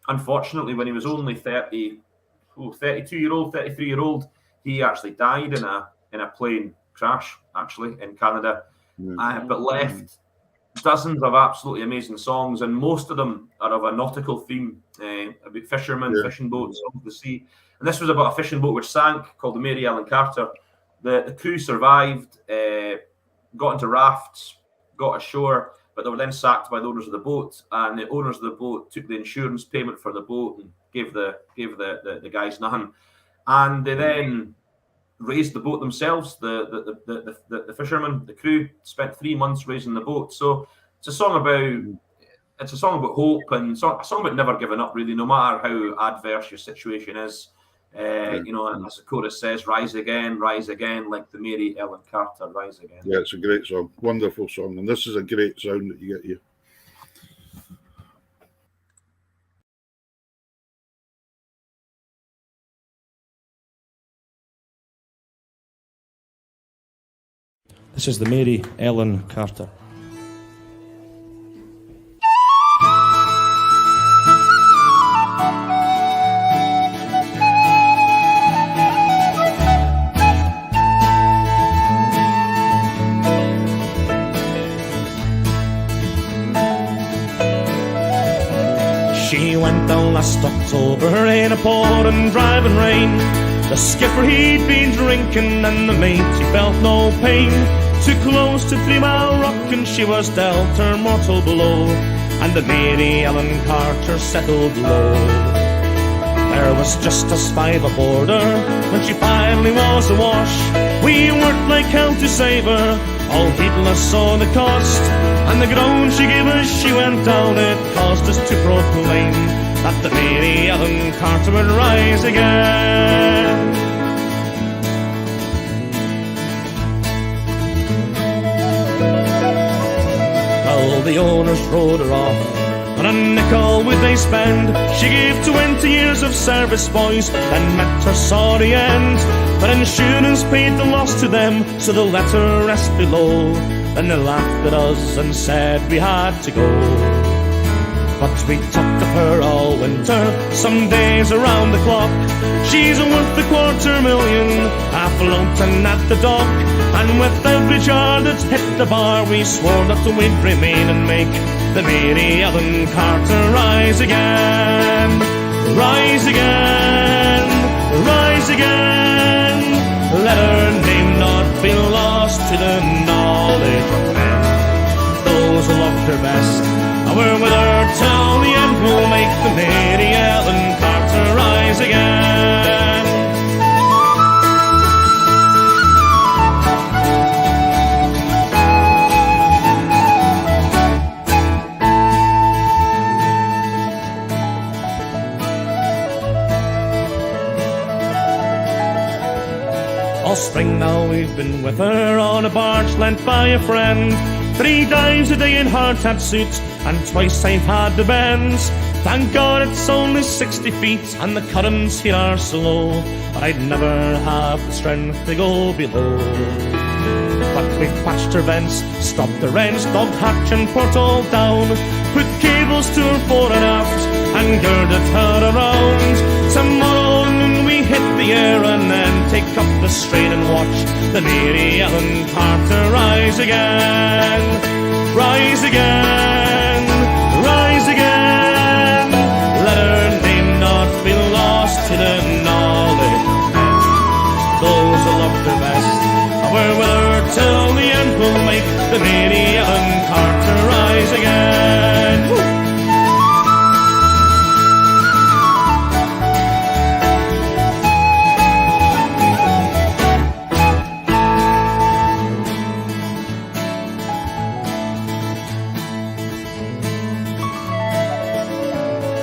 unfortunately, when he was only 32-year-old, 33-year-old, he actually died in a plane crash, actually, in Canada, but left dozens of absolutely amazing songs, and most of them are of a nautical theme, about fishermen, fishing boats, over the sea. And this was about a fishing boat which sank, called the Mary Ellen Carter. The crew survived, got into rafts, got ashore, but they were then sacked by the owners of the boat, and the owners of the boat took the insurance payment for the boat and gave the guys nothing. And they then raised the boat themselves. The fishermen, the crew, spent 3 months raising the boat. So it's a song about hope, and a song about never giving up, really, no matter how adverse your situation is. And as the chorus says, rise again, like the Mary Ellen Carter, rise again. Yeah, it's a great song, wonderful song, and this is a great sound that you get here. This is the Mary Ellen Carter. She went down last October in a pouring driving rain. The skipper he'd been drinking and the mate he felt no pain. Too close to 3 Mile Rock and she was dealt her mortal blow, and the Mary Ellen Carter settled low. There was just us 5 aboard her when she finally was awash. We worked like hell to save her, all heedless of the cost, and the groan she gave as she went down, it caused us to proclaim that the Mary Ellen Carter would rise again. Well, the owners rode her off, on a nickel would they spend. She gave 20 years of service, boys, and met her sorry end. But insurance paid the loss to them, so they'll let her rest below. Then they laughed at us and said we had to go. But we talked of her all winter, some days around the clock. She's worth $250,000, afloat and at the dock. And with every jar that's hit the bar, we swore that we'd remain and make the Mary Ellen Carter rise again. Rise again, rise again. Let her name not be lost to the knowledge of men. Those who loved her best and were with her till the end will make the Mary Ellen Carter rise again. All spring now we've been with her on a barge lent by a friend. 3 dives a day in hard-hat suits, and twice I've had the bends. Thank God it's only 60 feet and the currents here are slow, or I'd never have the strength to go below. But we've patched her vents, stopped the wrench, dogged hatch and port all down, put cables to her fore and aft, and girded her around. Tomorrow noon we hit the air and then take up the strain and watch the Mary Ellen Carter rise again, rise again, rise again. Let her name not be lost to the knowledge of men. Those who loved her best were with her till the end. Will make the Mary Ellen Carter rise again. Woo!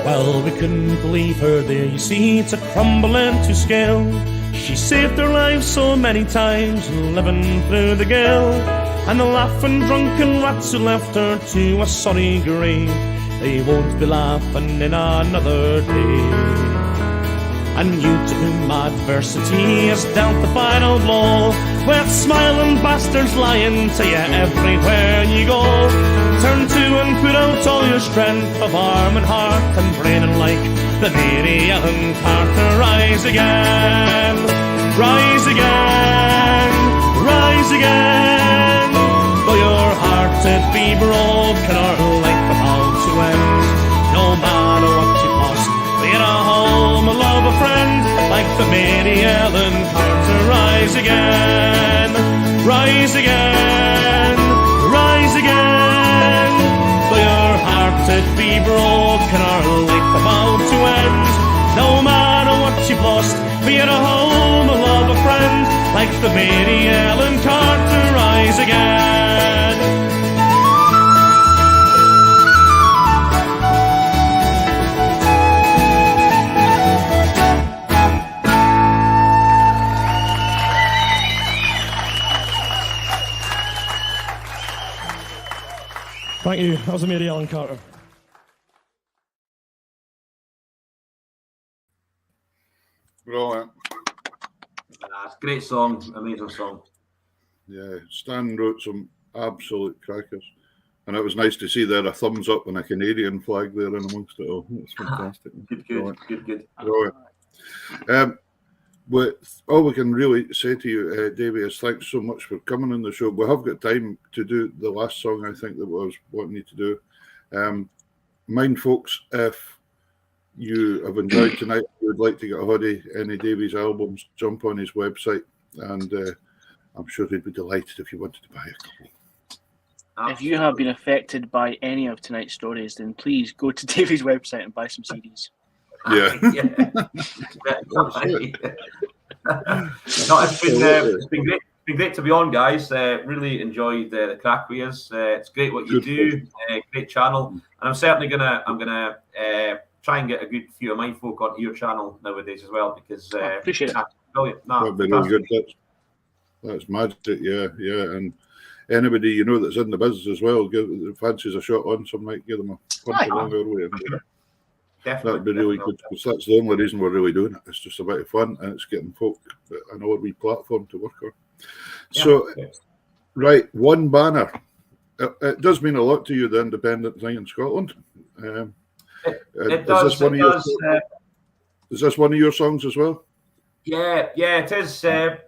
Well, we couldn't believe her there, you see, to crumble and to scale. She saved their lives so many times, living through the gale. And the laughing drunken rats who left her to a sorry grave, they won't be laughing in another day. And you to whom adversity has dealt the final blow, with smiling bastards lying to you everywhere you go, turn to and put out all your strength of arm and heart and brain, and like the Mary Ellen Carter rise again, rise again, rise again. Though your heart it be broken or life about to end, no matter what you've lost, be it a home, a love, a friend, like the Mary Ellen Carter rise again, rise again, rise again. Though your heart it be broken or life about to end, no matter what you've lost, be it a home, a love, a friend, like the Mary Ellen Carter rise again. Thank you. That was a Mary Ellen Carter. Brilliant. It's a great song, amazing song. Yeah, Stan wrote some absolute crackers. And it was nice to see there a thumbs up and a Canadian flag there in amongst it all. It's fantastic. Good. Brilliant. All we can really say to you, Davy, is thanks so much for coming on the show. We have got time to do the last song, I think, that I was wanting you to do. Mind, folks, if you have enjoyed tonight, you would like to get a hold of any Davy's albums, jump on his website, and I'm sure he'd be delighted if you wanted to buy a couple. If you have been affected by any of tonight's stories, then please go to Davy's website and buy some CDs. Yeah. No, it's been great. It's been great to be on, guys. Really enjoyed the crack with us. It's great what you do. Great channel, and I'm certainly gonna try and get a good few of my folk onto your channel nowadays as well, because appreciate it. Brilliant. That'd be really good. That's magic. Yeah, and anybody you know that's in the business as well, fancies a shot on some night, give them a punch along our way. That'd be really good, because that's the only reason we're really doing it. It's just a bit of fun, and it's getting folk an odd wee platform to work on. So, right, one banner. It does mean a lot to you, the independent thing in Scotland. It does. Is this one of your songs as well? Yeah, it is. I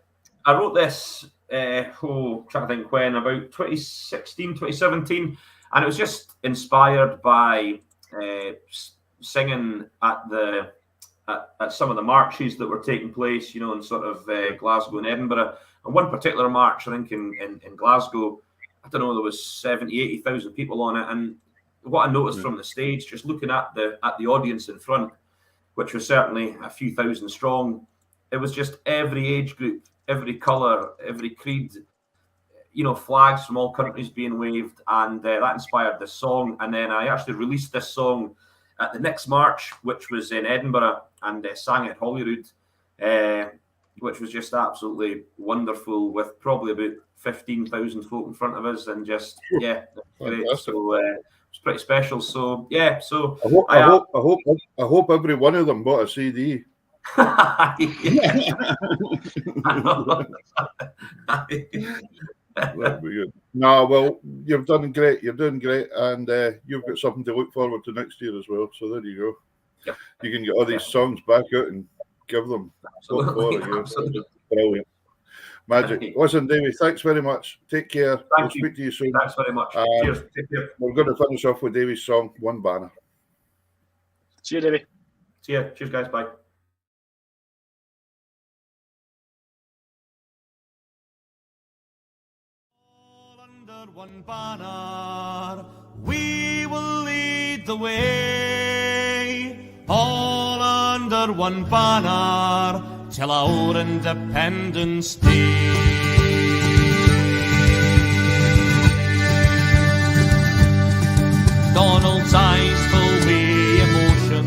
wrote this, trying to think when, about 2016, 2017, and it was just inspired by singing at some of the marches that were taking place, in sort of Glasgow and Edinburgh. And one particular march, I think in Glasgow, I don't know, there was 70,000, 80,000 people on it. And what I noticed from the stage, just looking at the audience in front, which was certainly a few thousand strong, it was just every age group, every colour, every creed, flags from all countries being waved, and that inspired this song. And then I actually released this song at the next march, which was in Edinburgh, and sang at Holyrood, which was just absolutely wonderful, with probably about 15,000 folk in front of us, and just great. So It's pretty special. So yeah, so I hope every one of them bought a CD. That'd be good. No, well, you've done great. You're doing great, and you've got something to look forward to next year as well. So there you go. Yep. You can get all these songs back out and give them. Absolutely. Brilliant. Magic. Listen, Davey, thanks very much. Take care. We'll speak to you soon. Thanks very much. Cheers. Take care. We're going to finish off with Davey's song, One Banner. See you, Davey. See ya. Cheers, guys. Bye. All under one banner, we will lead the way. All under one banner, till our Independence Day. Donald's eyes full with emotion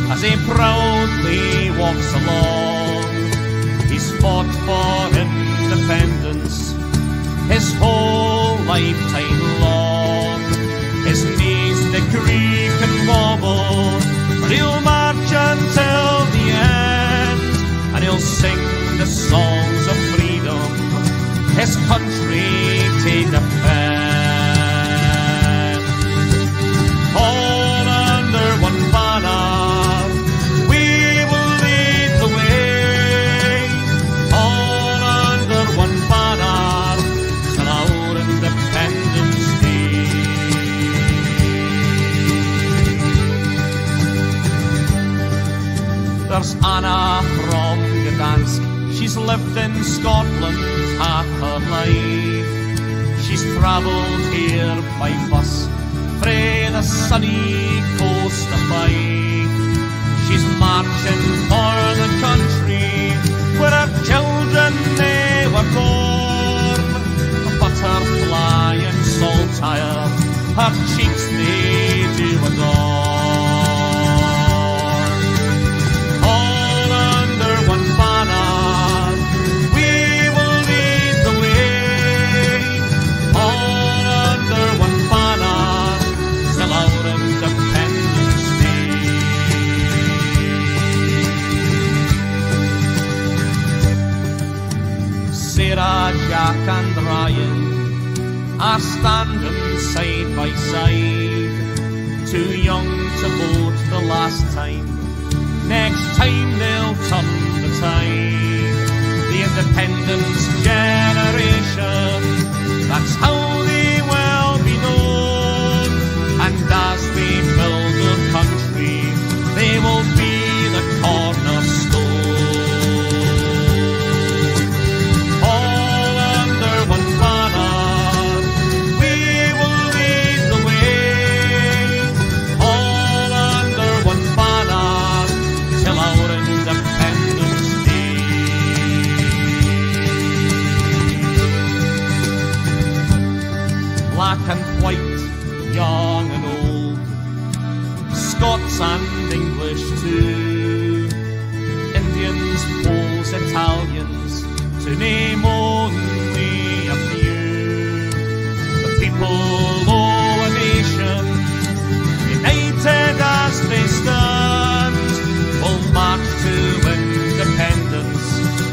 as he proudly walks along. He's fought for independence his whole lifetime long. His knees they creak and wobble, but he'll march until the end, and he'll sing the songs of freedom his country to defend. All under one banner, we will lead the way. All under one banner, till our Independence Day. There's Anna from Gdansk. She's lived in Scotland half her life. She's travelled here by bus frae the sunny coast of Fife. She's marching for the country where her children they were born. A butterfly in saltire, her cheeks they do adorn. All under one banner, we will lead the way. All under one banner, till our Independence Day. Sarah, Jack and Ryan are standing side by side, too young to vote the last time. Next time they'll turn the tide. The independence generation, that's how they will be known. And as we build their country, they will be the cornerstone. All under one banner, we will lead the way. All under one banner, till our Independence Day. Black and white, young and old, Scots and English too, Indians, Poles, Italians, to name only a few. The people of a nation, united as they stand, will march to independence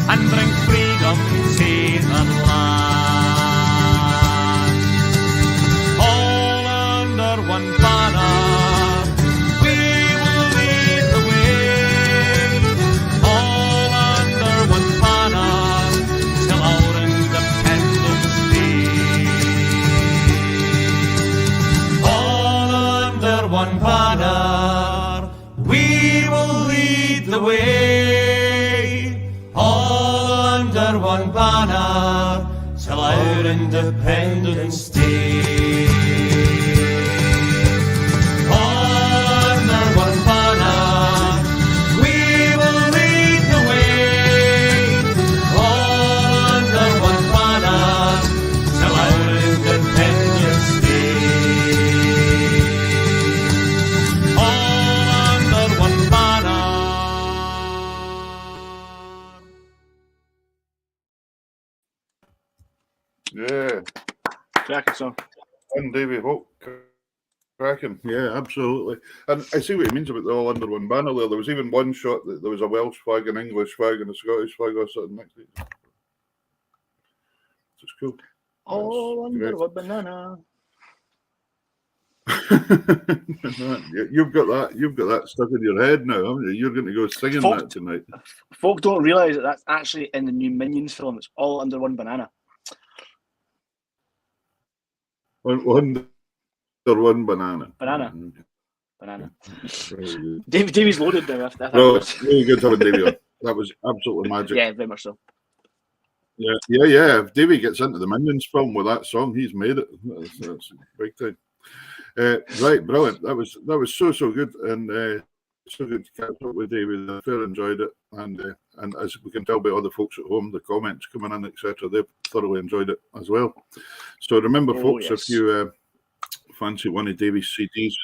and bring freedom to their land. All under one banner, we will lead the way. All under one banner, till our Independence Day. All under one banner, we will lead the way. All under one banner, till our Independence Day. All under one banner, we will lead the way. All under one banner, till our Independence Day. All under one banner. Yeah. Cracking song. And Davy Holt. Cracking, yeah, absolutely. And I see what he means about the all under one banner there. There was even one shot that there was a Welsh flag, an English flag, and a Scottish flag or something next to it. It's cool. All under one banana. You've got that stuck in your head now, haven't you? You're going to go singing that tonight. Folk don't realise that that's actually in the new Minions film. It's all under one banana. Under one banana. Banana. Davy's loaded now. No, it's really good having Davy on. That was absolutely magic. Yeah, very much so. Yeah. If Davy gets into the Minions film with that song, he's made it. That's big time. Right, brilliant. That was so good, and so good to catch up with Davy. I fair enjoyed it, and as we can tell by other folks at home, the comments coming in, etc., they've thoroughly enjoyed it as well. So remember, folks, if you fancy one of Davy's CDs,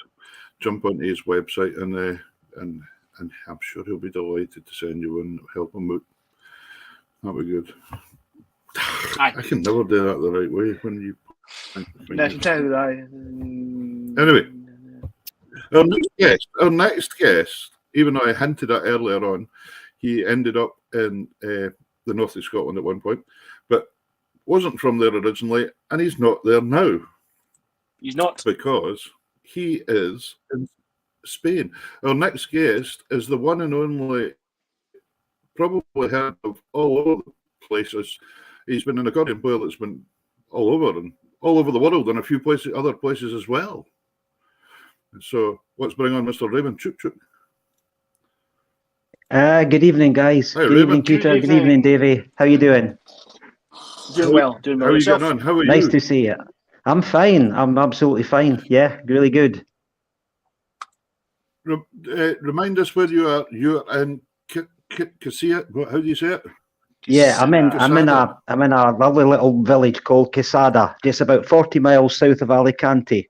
jump onto his website, and I'm sure he'll be delighted to send you one. Help him out. That'd be good. I can never do that the right way when you. Anyway, our next guest, even though I hinted at earlier on, he ended up in the north of Scotland at one point, but wasn't from there originally, and he's not there now. He's not, because he is in Spain. Our next guest is the one and only, probably heard of all over the places. He's been an accordion player that's been all over the world, and a few other places as well. So let's bring on Mr. Raymond Chuchuck. Good evening, guys. Hi, good evening, Peter. Good evening, Davy. How you doing? Doing well. How are you getting on? How are you? Nice to see you. I'm fine. I'm absolutely fine. Yeah, really good. Remind us where you are. You're in Cassia. How do you say it? Yeah, I'm in a lovely little village called Quesada, just about 40 miles south of Alicante.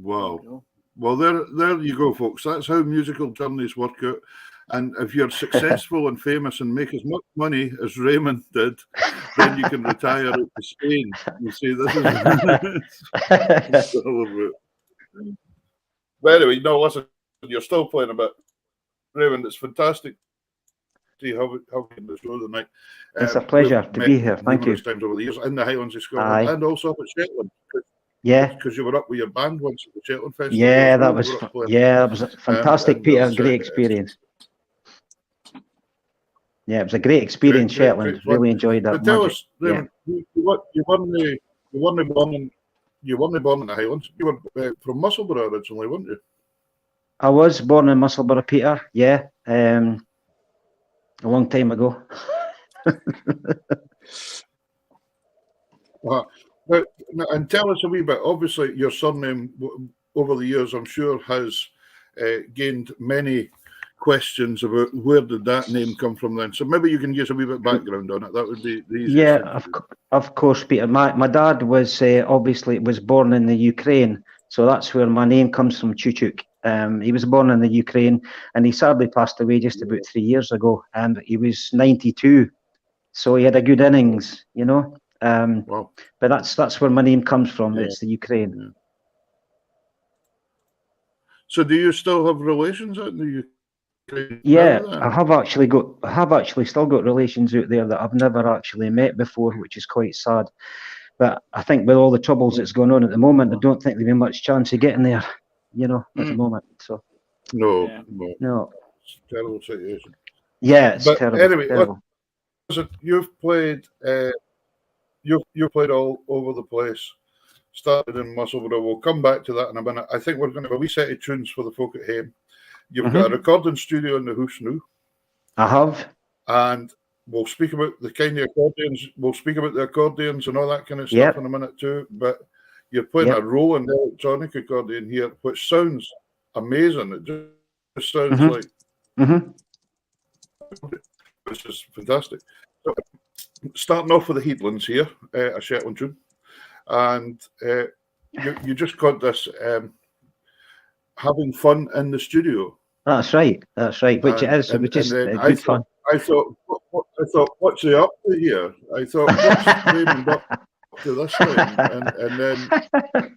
Wow. Well, there you go, folks. That's how musical journeys work out. And if you're successful and famous and make as much money as Raymond did, then you can retire out to Spain. You see, this is all about. But anyway, no, listen, you're still playing a bit. Raymond, it's fantastic. See how we can do the show tonight. It's a pleasure to be here. Thank you. Times over the years in the Highlands of Scotland and also up at Shetland. Yeah, because you were up with your band once at the Shetland Festival. Yeah, that was a fantastic, Peter. Great experience. Yeah, it was a great experience. Shetland, really enjoyed that. But tell us, Raymond, you won the Born in the Highlands. You were from Musselburgh originally, weren't you? I was born in Musselburgh, Peter. Yeah, a long time ago. And tell us a wee bit. Obviously, your surname over the years, I'm sure, has gained many questions about where did that name come from then. So maybe you can give us a wee bit of background on it. That would be the easiest. Yeah, of course, Peter. My dad was obviously was born in the Ukraine, so that's where my name comes from, Chuchuck. He was born in the Ukraine, and he sadly passed away just about 3 years ago, and he was 92. So he had a good innings, you know. Wow. But that's where my name comes from. Yeah. It's the Ukraine. Yeah. So do you still have relations out in the Ukraine? Yeah, I have actually still got relations out there that I've never actually met before, which is quite sad. But I think with all the troubles that's going on at the moment, I don't think there'll be much chance of getting there, you know, at the moment. So no. It's a terrible situation. Yeah, it's terrible. Anyway, terrible. Listen, you've played you played all over the place. Started in Musselburgh. We'll come back to that in a minute. I think we're going to have a wee set of tunes for the folk at home. You've got a recording studio in the house now. I have. And we'll speak about the kind of accordions. We'll speak about the accordions and all that kind of stuff in a minute too. But you're playing a rolling electronic accordion here, which sounds amazing. It just sounds like which is fantastic. So, starting off with the Headlands here, a Shetland tune, and you just got this having fun in the studio. That's right. Which it is. It was just good fun. I thought, what's he up to here? I thought, what's Raymond up to this time? And then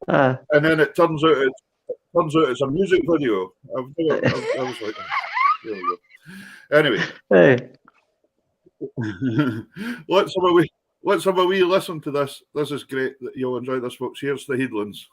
And then it turns out it's a music video. I was like, there we go. Anyway, let's have a wee listen to this. This is great. You'll enjoy this, folks. Here's the Headlands.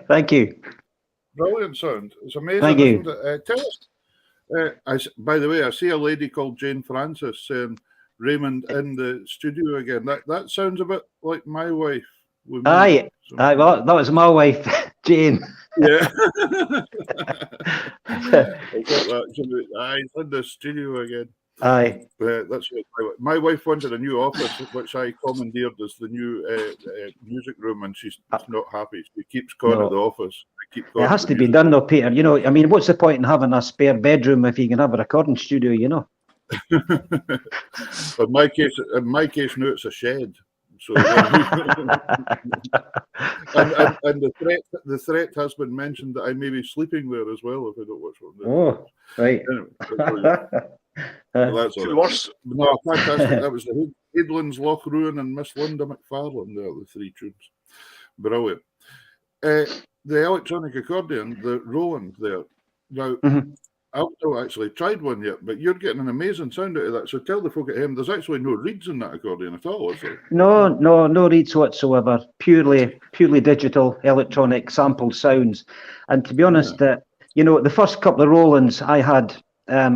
Thank you. Brilliant sound. It's amazing. Thank you. Tell us, by the way, I see a lady called Jane Francis saying Raymond in the studio again. That sounds a bit like my wife. Aye, well, that was my wife, Jane. Yeah. Aye, it's in the studio again. Aye. That's right. My wife wanted a new office, which I commandeered as the new music room, and she's not happy. She keeps calling it the office. It has to be done, though, Peter. You know, I mean, what's the point in having a spare bedroom if you can have a recording studio? You know. In my case, now it's a shed. So, and the threat has been mentioned that I may be sleeping there as well if I don't watch one. Oh, right. Anyway, that's all worse. No, fantastic. That was the Headlands, Loch Ruin, and Miss Linda McFarlane. There, the three tunes. Brilliant. The electronic accordion, the Roland there. Now, I've not actually tried one yet, but you're getting an amazing sound out of that. So tell the folk at home, there's actually no reeds in that accordion at all, is there? No reeds whatsoever. Purely digital, electronic sampled sounds. And to be honest, you know, the first couple of Rolands I had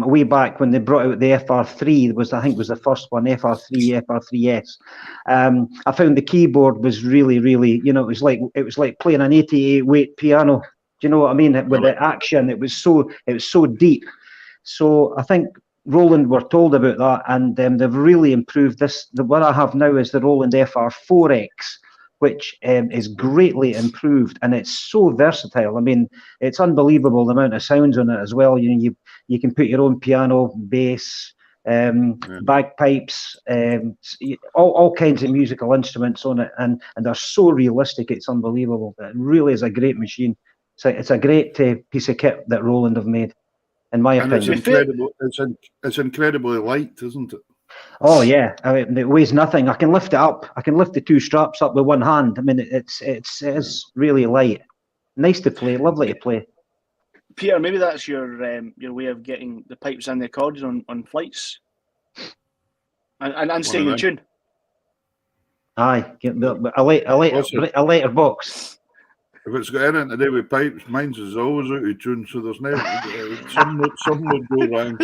way back when they brought out the FR3 I think was the first one, FR3, FR3S. I found the keyboard was really, you know, it was like playing an 88 weight piano. Do you know what I mean? With the action, it was so deep. So I think Roland were told about that, and they've really improved this. What I have now is the Roland FR4X, which is greatly improved, and it's so versatile. I mean, it's unbelievable the amount of sounds on it as well. You know, you can put your own piano, bass, bagpipes, all kinds of musical instruments on it, and they're so realistic, it's unbelievable. It really is a great machine. It's a great piece of kit that Roland have made, in my opinion. It's incredible. It's incredibly light, isn't it? Oh yeah, I mean, it weighs nothing. I can lift it up. I can lift the two straps up with one hand. I mean, it is really light. Nice to play, lovely to play. Peter, maybe that's your way of getting the pipes and the accordion on flights, and staying in tune. Aye, a later box. If it's got anything to do with pipes, mine's is always out of tune, so there's never some would go wrong.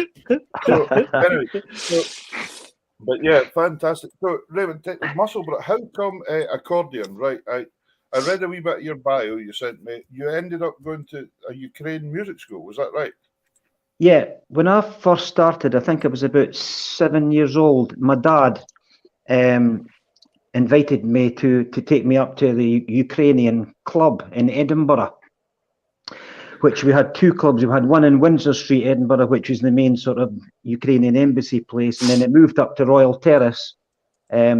So, anyway, but yeah, fantastic. So Raymond, Musselburgh, how come accordion? Right, I read a wee bit of your bio you sent me. You ended up going to a Ukraine music school, was that right? Yeah, when I first started, I think I was about 7 years old. My dad invited me to take me up to the Ukrainian club in Edinburgh, which we had two clubs. We had one in Windsor Street, Edinburgh, which was the main sort of Ukrainian embassy place, and then it moved up to Royal Terrace,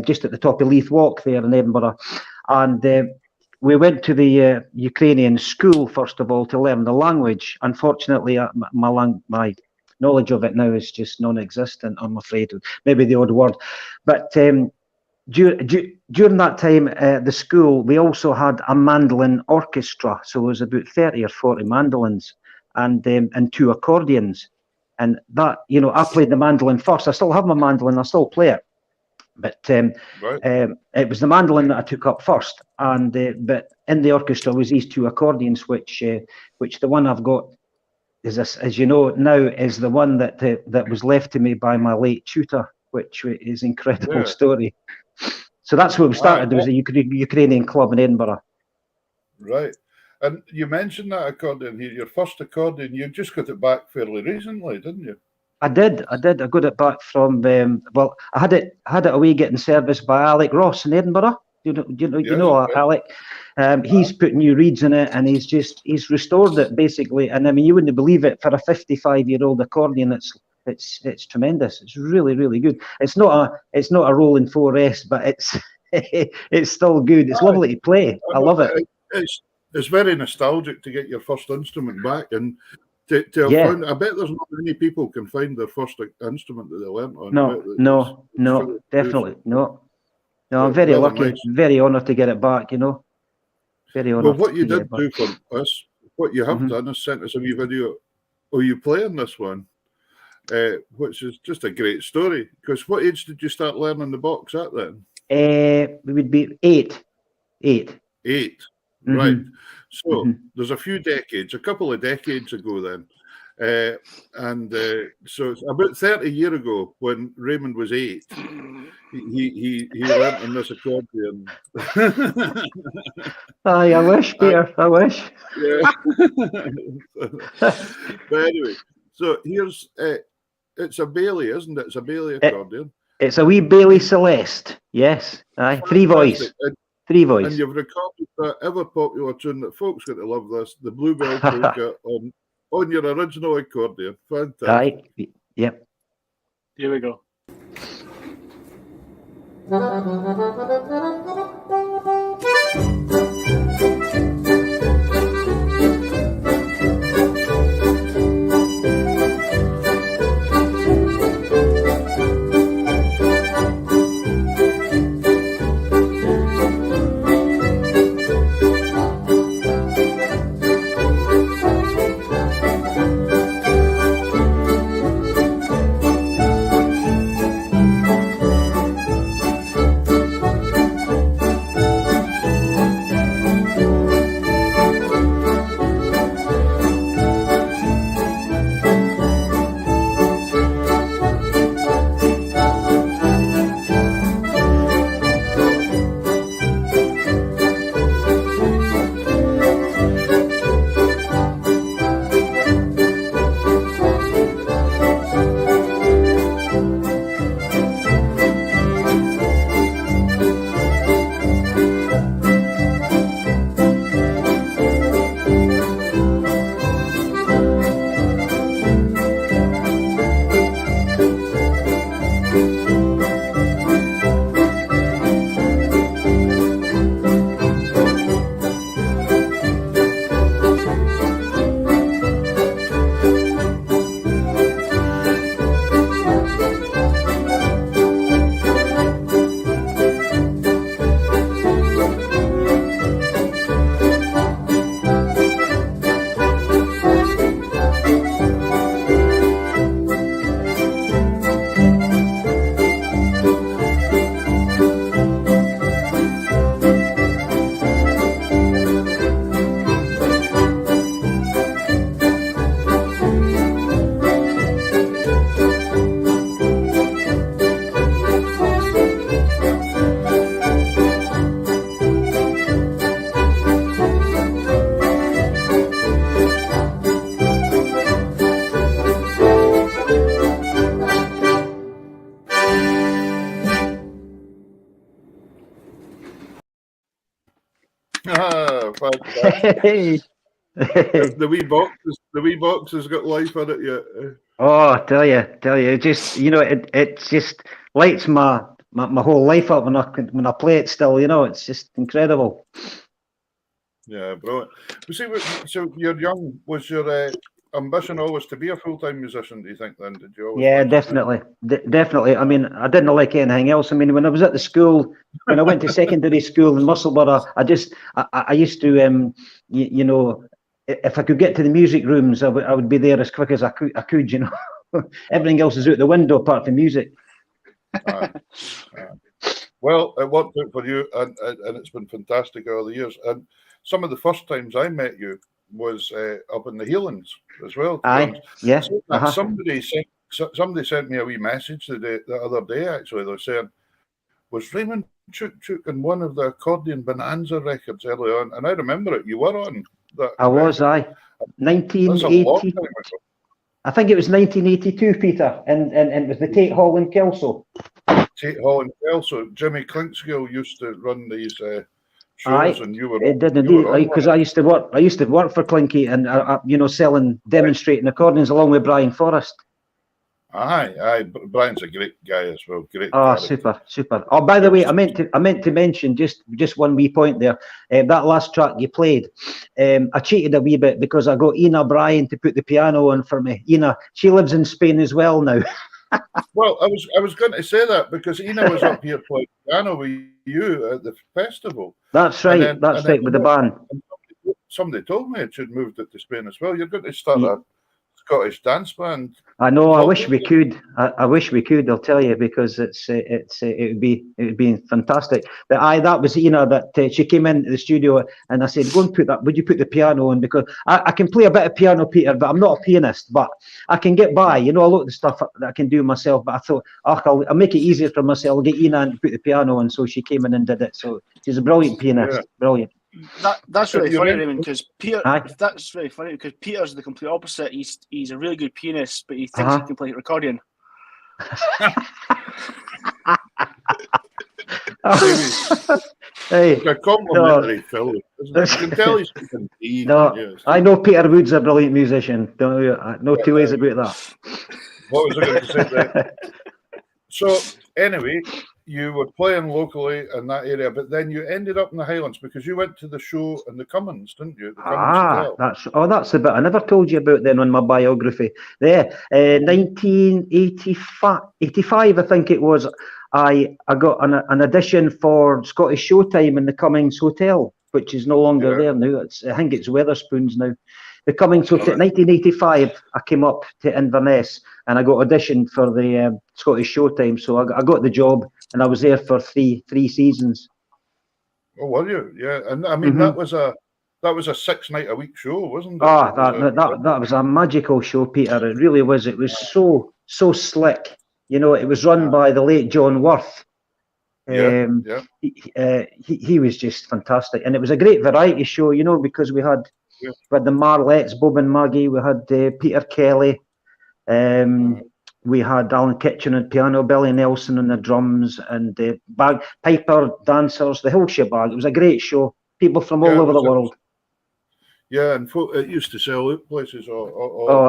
just at the top of Leith Walk there in Edinburgh. And we went to the Ukrainian school, first of all, to learn the language. Unfortunately, my knowledge of it now is just non-existent, I'm afraid. Maybe the odd word. But during that time, the school, we also had a mandolin orchestra. So there was about 30 or 40 mandolins and two accordions. And that, I played the mandolin first. I still have my mandolin. I still play it. But it was the mandolin that I took up first. And but in the orchestra was these two accordions, which the one I've got is, as you know now, is the one that was left to me by my late tutor, which is an incredible story. So that's where we started. There was a Ukrainian club in Edinburgh. Right. And you mentioned that accordion here, your first accordion. You just got it back fairly recently, didn't you? I did. I got it back from, I had it away getting serviced by Alec Ross in Edinburgh. You know Alec. He's put new reeds in it, and he's restored it basically. And I mean, you wouldn't believe it, for a 55-year-old accordion. It's tremendous. It's really, really good. It's not a Roland 4S, but it's still good. It's lovely to play. I love it. It's very nostalgic to get your first instrument back, and to have found, I bet there's not many people can find their first instrument that they learnt on. No, definitely no. I'm very lucky, nice. Very honoured to get it back. Very honoured. Well, what you did do for us, what you have done, is sent us a wee video of you playing this one. Which is just a great story. Because what age did you start learning the box at then? We would be 8. 8. Right. So there's a couple of decades ago then. So it's about 30 years ago when Raymond was 8. He learnt on this accordion. Aye, I wish, Peter. I wish. Yeah. But anyway, so here's it's a Bailey, isn't it? It's a Bailey accordion. It's a wee Bailey Celeste. Yes. Aye. 3 voice. 3 voice. And you've recorded that ever popular tune that folks got to love this, the Bluebell Polka, on your original accordion. Fantastic. Aye. Yep. Here we go. Fantastic. The wee box has got life in it yet. Oh, I tell you, just it just lights my whole life up when I play it. Still, it's just incredible. Yeah, brilliant. So you're young. Was your ambition always to be a full-time musician? Do you think? Then did you always? Yeah, definitely, definitely. I mean, I didn't like anything else. I mean, when I was at the school, when I went to secondary school in Musselburgh, I used to if I could get to the music rooms, I would be there as quick as I could. Everything else is out the window apart from music. Well, it worked out for you, and it's been fantastic all the years. And some of the first times I met you was up in the Heelans as well. Aye, yeah. Somebody sent me a wee message the other day. Actually, they were saying, was Raymond Chuchuck in one of the Accordion Bonanza records early on? And I remember it. You were on that. I was, 1980. I think it was 1982, Peter, and it was the Tate Hall in Kelso. Tate Hall in Kelso. Jimmy Klinkskill used to run these shows, and you were. It did indeed, because I used to work for Klinky, and selling, demonstrating accordions along with Brian Forrest. Aye. Brian's a great guy as well. Great. Oh, character. super. Oh, by the way, I meant to mention just one wee point there. That last track you played, I cheated a wee bit because I got Ina Bryan to put the piano on for me. Ina, she lives in Spain as well now. Well, I was going to say that because Ina was up here playing piano with you at the festival. That's right. That's right, with the band. Somebody told me it should moved it to Spain as well. You're going to start a Scottish dance band. I know. I wish we could. I wish we could. I'll tell you, because it would be fantastic. But that was that she came into the studio and I said, "Go and put that. Would you put the piano on? Because I can play a bit of piano, Peter, but I'm not a pianist. But I can get by. A lot of the stuff that I can do myself. But I thought, I'll make it easier for myself. I'll get Ina to put the piano on." So she came in and did it. So she's a brilliant pianist. Yeah. Brilliant. That's really funny, Raymond, because Peter. That's really funny because Peter's the complete opposite. He's a really good pianist, but he thinks he can play accordion. Hey, a complimentary fellow. You can tell he's I know Peter Wood's a brilliant musician. No two ways about that. What was I going to say there? So anyway, you were playing locally in that area, but then you ended up in the Highlands because you went to the show in the Cummins, didn't you? That's the bit I never told you about then on my biography. There, 1985, I think it was. I got an audition for Scottish Showtime in the Cummins Hotel, which is no longer there now. I think it's Wetherspoons now. The Cummins Hotel, 1985, I came up to Inverness and I got auditioned for the Scottish Showtime. So I got the job and I was there for three seasons. Oh, were you? Yeah, and I mean that was a 6-night-a-week show, wasn't it? Oh, that was a magical show, Peter. It really was. It was so slick. It was run by the late John Worth. He was just fantastic, and it was a great variety show. Because we had the Marlettes, Bob and Maggie. We had Peter Kelly. We had Alan Kitchen on piano, Billy Nelson on the drums, and bagpiper, dancers, the whole shebang. It was a great show. People from all over the world. Yeah, and it used to sell out places.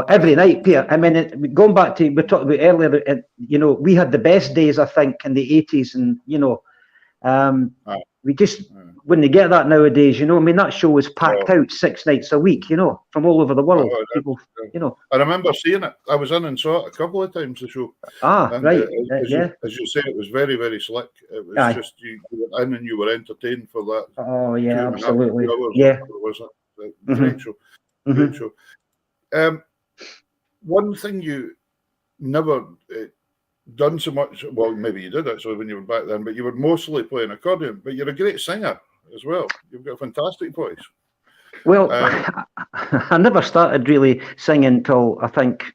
Every night, Peter. I mean, going back to we talked about earlier, we had the best days, I think, in the 80s, and we just wouldn't get that nowadays. I mean, that show was packed out 6 nights a week. From all over the world. People, I remember seeing it. I was in and saw it a couple of times. The show. And, right. As you say, it was very, very slick. It was just you were in and you were entertained for that. Oh yeah, absolutely. Great show. Great show. One thing you never done so much, well, maybe you did actually when you were back then, but you were mostly playing accordion, but you're a great singer as well. You've got a fantastic voice. Well, I never started really singing till I think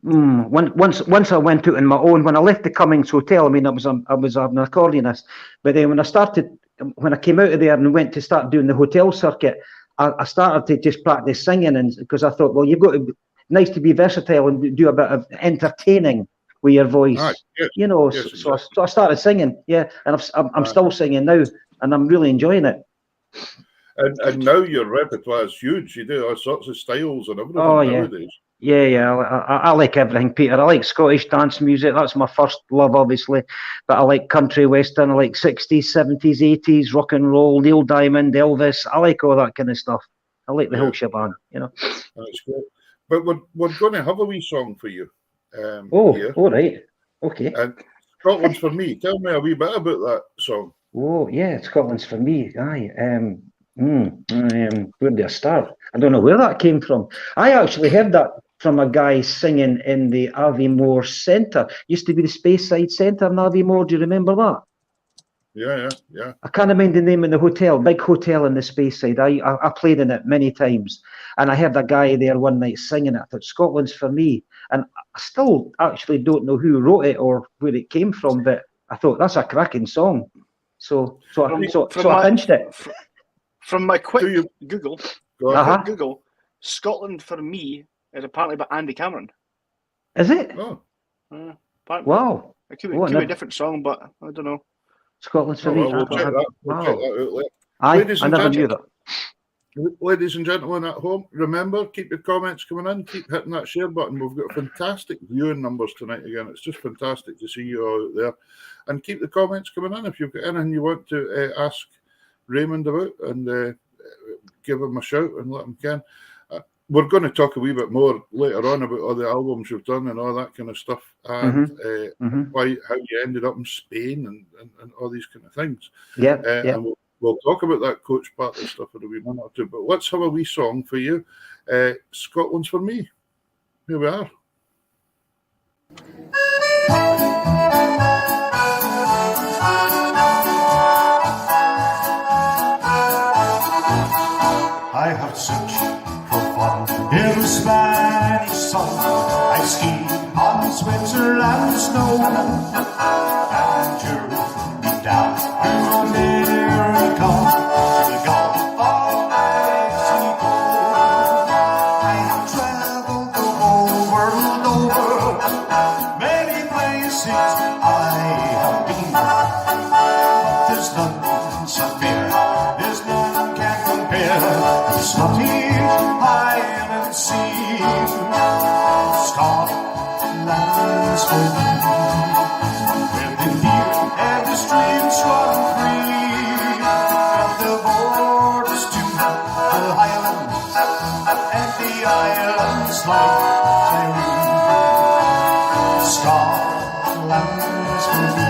once I went out on my own. When I left the Cummins Hotel, I mean, I was an accordionist, but then when I came out of there and went to start doing the hotel circuit, I started to just practice singing, and because I thought, well, you've got to be nice to be versatile and do a bit of entertaining with your voice, So I started singing, and I'm still singing now, and I'm really enjoying it. And now your repertoire is huge. You do all sorts of styles and everything nowadays. Yeah. I like everything, Peter. I like Scottish dance music. That's my first love, obviously. But I like country, western. I like 60s, 70s, 80s, rock and roll, Neil Diamond, Elvis. I like all that kind of stuff. I like the whole shebang, That's great. But we're going to have a wee song for you. All right. Okay. And Scotland's for Me. Tell me a wee bit about that song. Oh, yeah, Scotland's for Me. Aye. Where do I start? I don't know where that came from. I actually heard that from a guy singing in the Aviemore Centre. Used to be the Speyside Centre in Aviemore. Do you remember that? Yeah. I can't remember the name of the hotel, big hotel in the Speyside. I played in it many times, and I heard a guy there one night singing it. I thought, Scotland's for Me. And I still actually don't know who wrote it or where it came from, but I thought, that's a cracking song. So I pinched it. From my quick Google, Scotland for Me is apparently by Andy Cameron. Is it? Oh. Wow. It could be a different song, but I don't know. Scotland's for Me. We'll check that out later. I never knew that. Ladies and gentlemen at home, remember, keep your comments coming in, keep hitting that share button. We've got fantastic viewing numbers tonight again. It's just fantastic to see you all out there. And keep the comments coming in if you've got anything you want to ask Raymond about, and give him a shout and let him can. We're going to talk a wee bit more later on about all the albums you've done and all that kind of stuff, and how you ended up in Spain and all these kind of things. And we'll talk about that Coach Party stuff in a wee minute or two. But let's have a wee song for you. Scotland's for Me. Here we are. I have searched for fun in a Spanish sun. I skied on Switzerland snow and journeyed down to America, to the Gulf of Mexico. I have traveled the whole world over, many places I have been, but there's none so fair, there's none can compare. Scottish Highland Sea, Scotland's for me, where the deer and the streams run free, from the borders to the Highlands, and the islands like Tyree. Scotland's for me,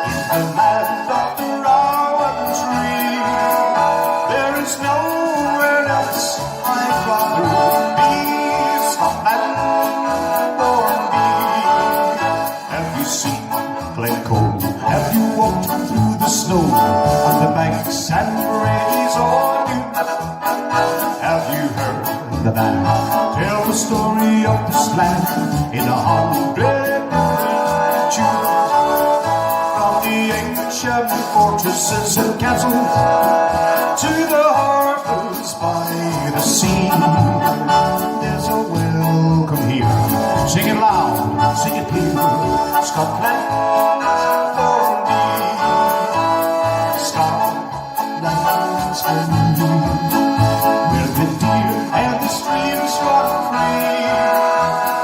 in the land of the rowan tree. There is nowhere else I'd rather be. Scotland for me. Have you seen Glencoe? Have you walked through the snow on the banks and prairies or dune? Have you heard the band tell the story of this land in 100 different tunes? From the ancient fortresses and castles to the harbors by the sea, there's a welcome here. Sing it loud, sing it clear. Scotland for me. Scotland's for me. Where the deer and the streams run free,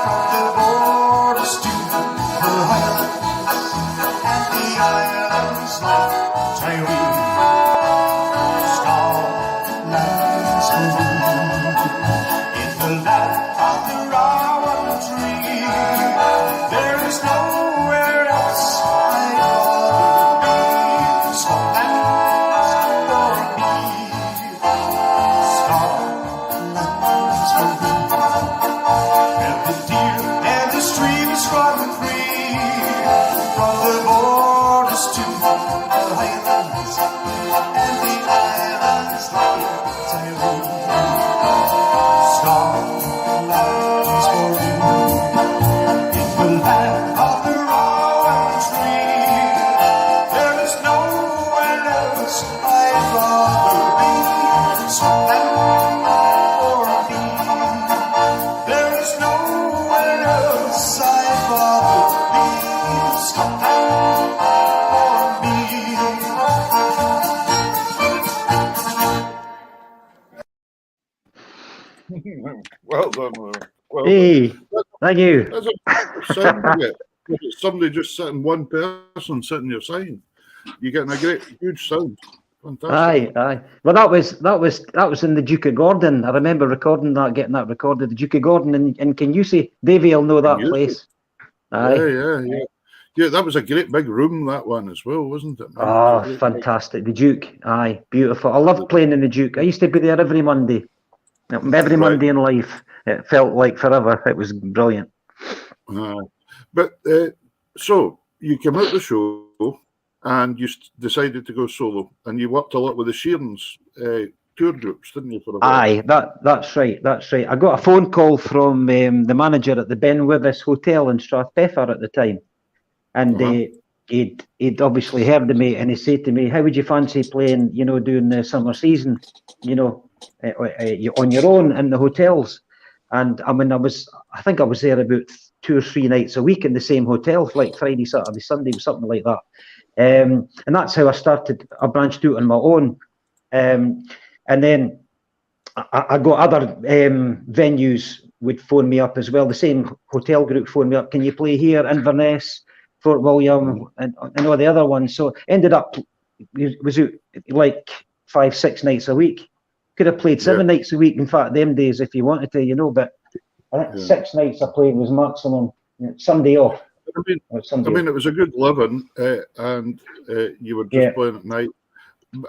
from the borders to the highlands and the islands like Tyree. Scotland's for me. In the land of the rowan tree, there is nowhere else I'd rather be. Scotland's for me. Scotland's for me. Where the deer and the streams run free, from the borders to the highlands and the islands like Tyree. Scotland's for me. In the land of the rowan tree, there is nowhere else I'd rather be. Scotland for me. There is nowhere else I'd rather be. Scotland for me. Well done. Well Hey, done. thank you. That's a sound you get. If it's somebody just sitting, one person sitting your side, you're getting a great, huge sound. Fantastic. Aye. Well, that was in the Duke of Gordon. I remember recording that, getting that recorded. The Duke of Gordon in Can You See? Davy will know that place. Aye. Yeah, that was a great big room, that one as well, wasn't it? Man? Oh, fantastic. The Duke. Aye, beautiful. I loved playing in the Duke. I used to be there every Monday. Every Monday in life. It felt like forever. It was brilliant. But so you came out the show and you decided to go solo, and you worked a lot with the Sheerans tour groups, didn't you? For a while? Aye, that's right. I got a phone call from the manager at the Ben Wyvis Hotel in Strathpeffer at the time. And he'd obviously heard of me, and he said to me, "How would you fancy playing, doing the summer season, on your own in the hotels?" And I mean, I think I was there about 2 or 3 nights a week in the same hotel, like Friday, Saturday, Sunday, something like that. And that's how I started. I branched out on my own. And then I got other venues would phone me up as well. The same hotel group phoned me up. "Can you play here, Inverness, Fort William, and all the other ones?" So ended up, was it like 5, 6 nights a week. Could have played 7 nights a week, in fact, them days if you wanted to, but I think 6 nights I played was maximum. Sunday off. I mean, it was a good living, and you were just playing at night.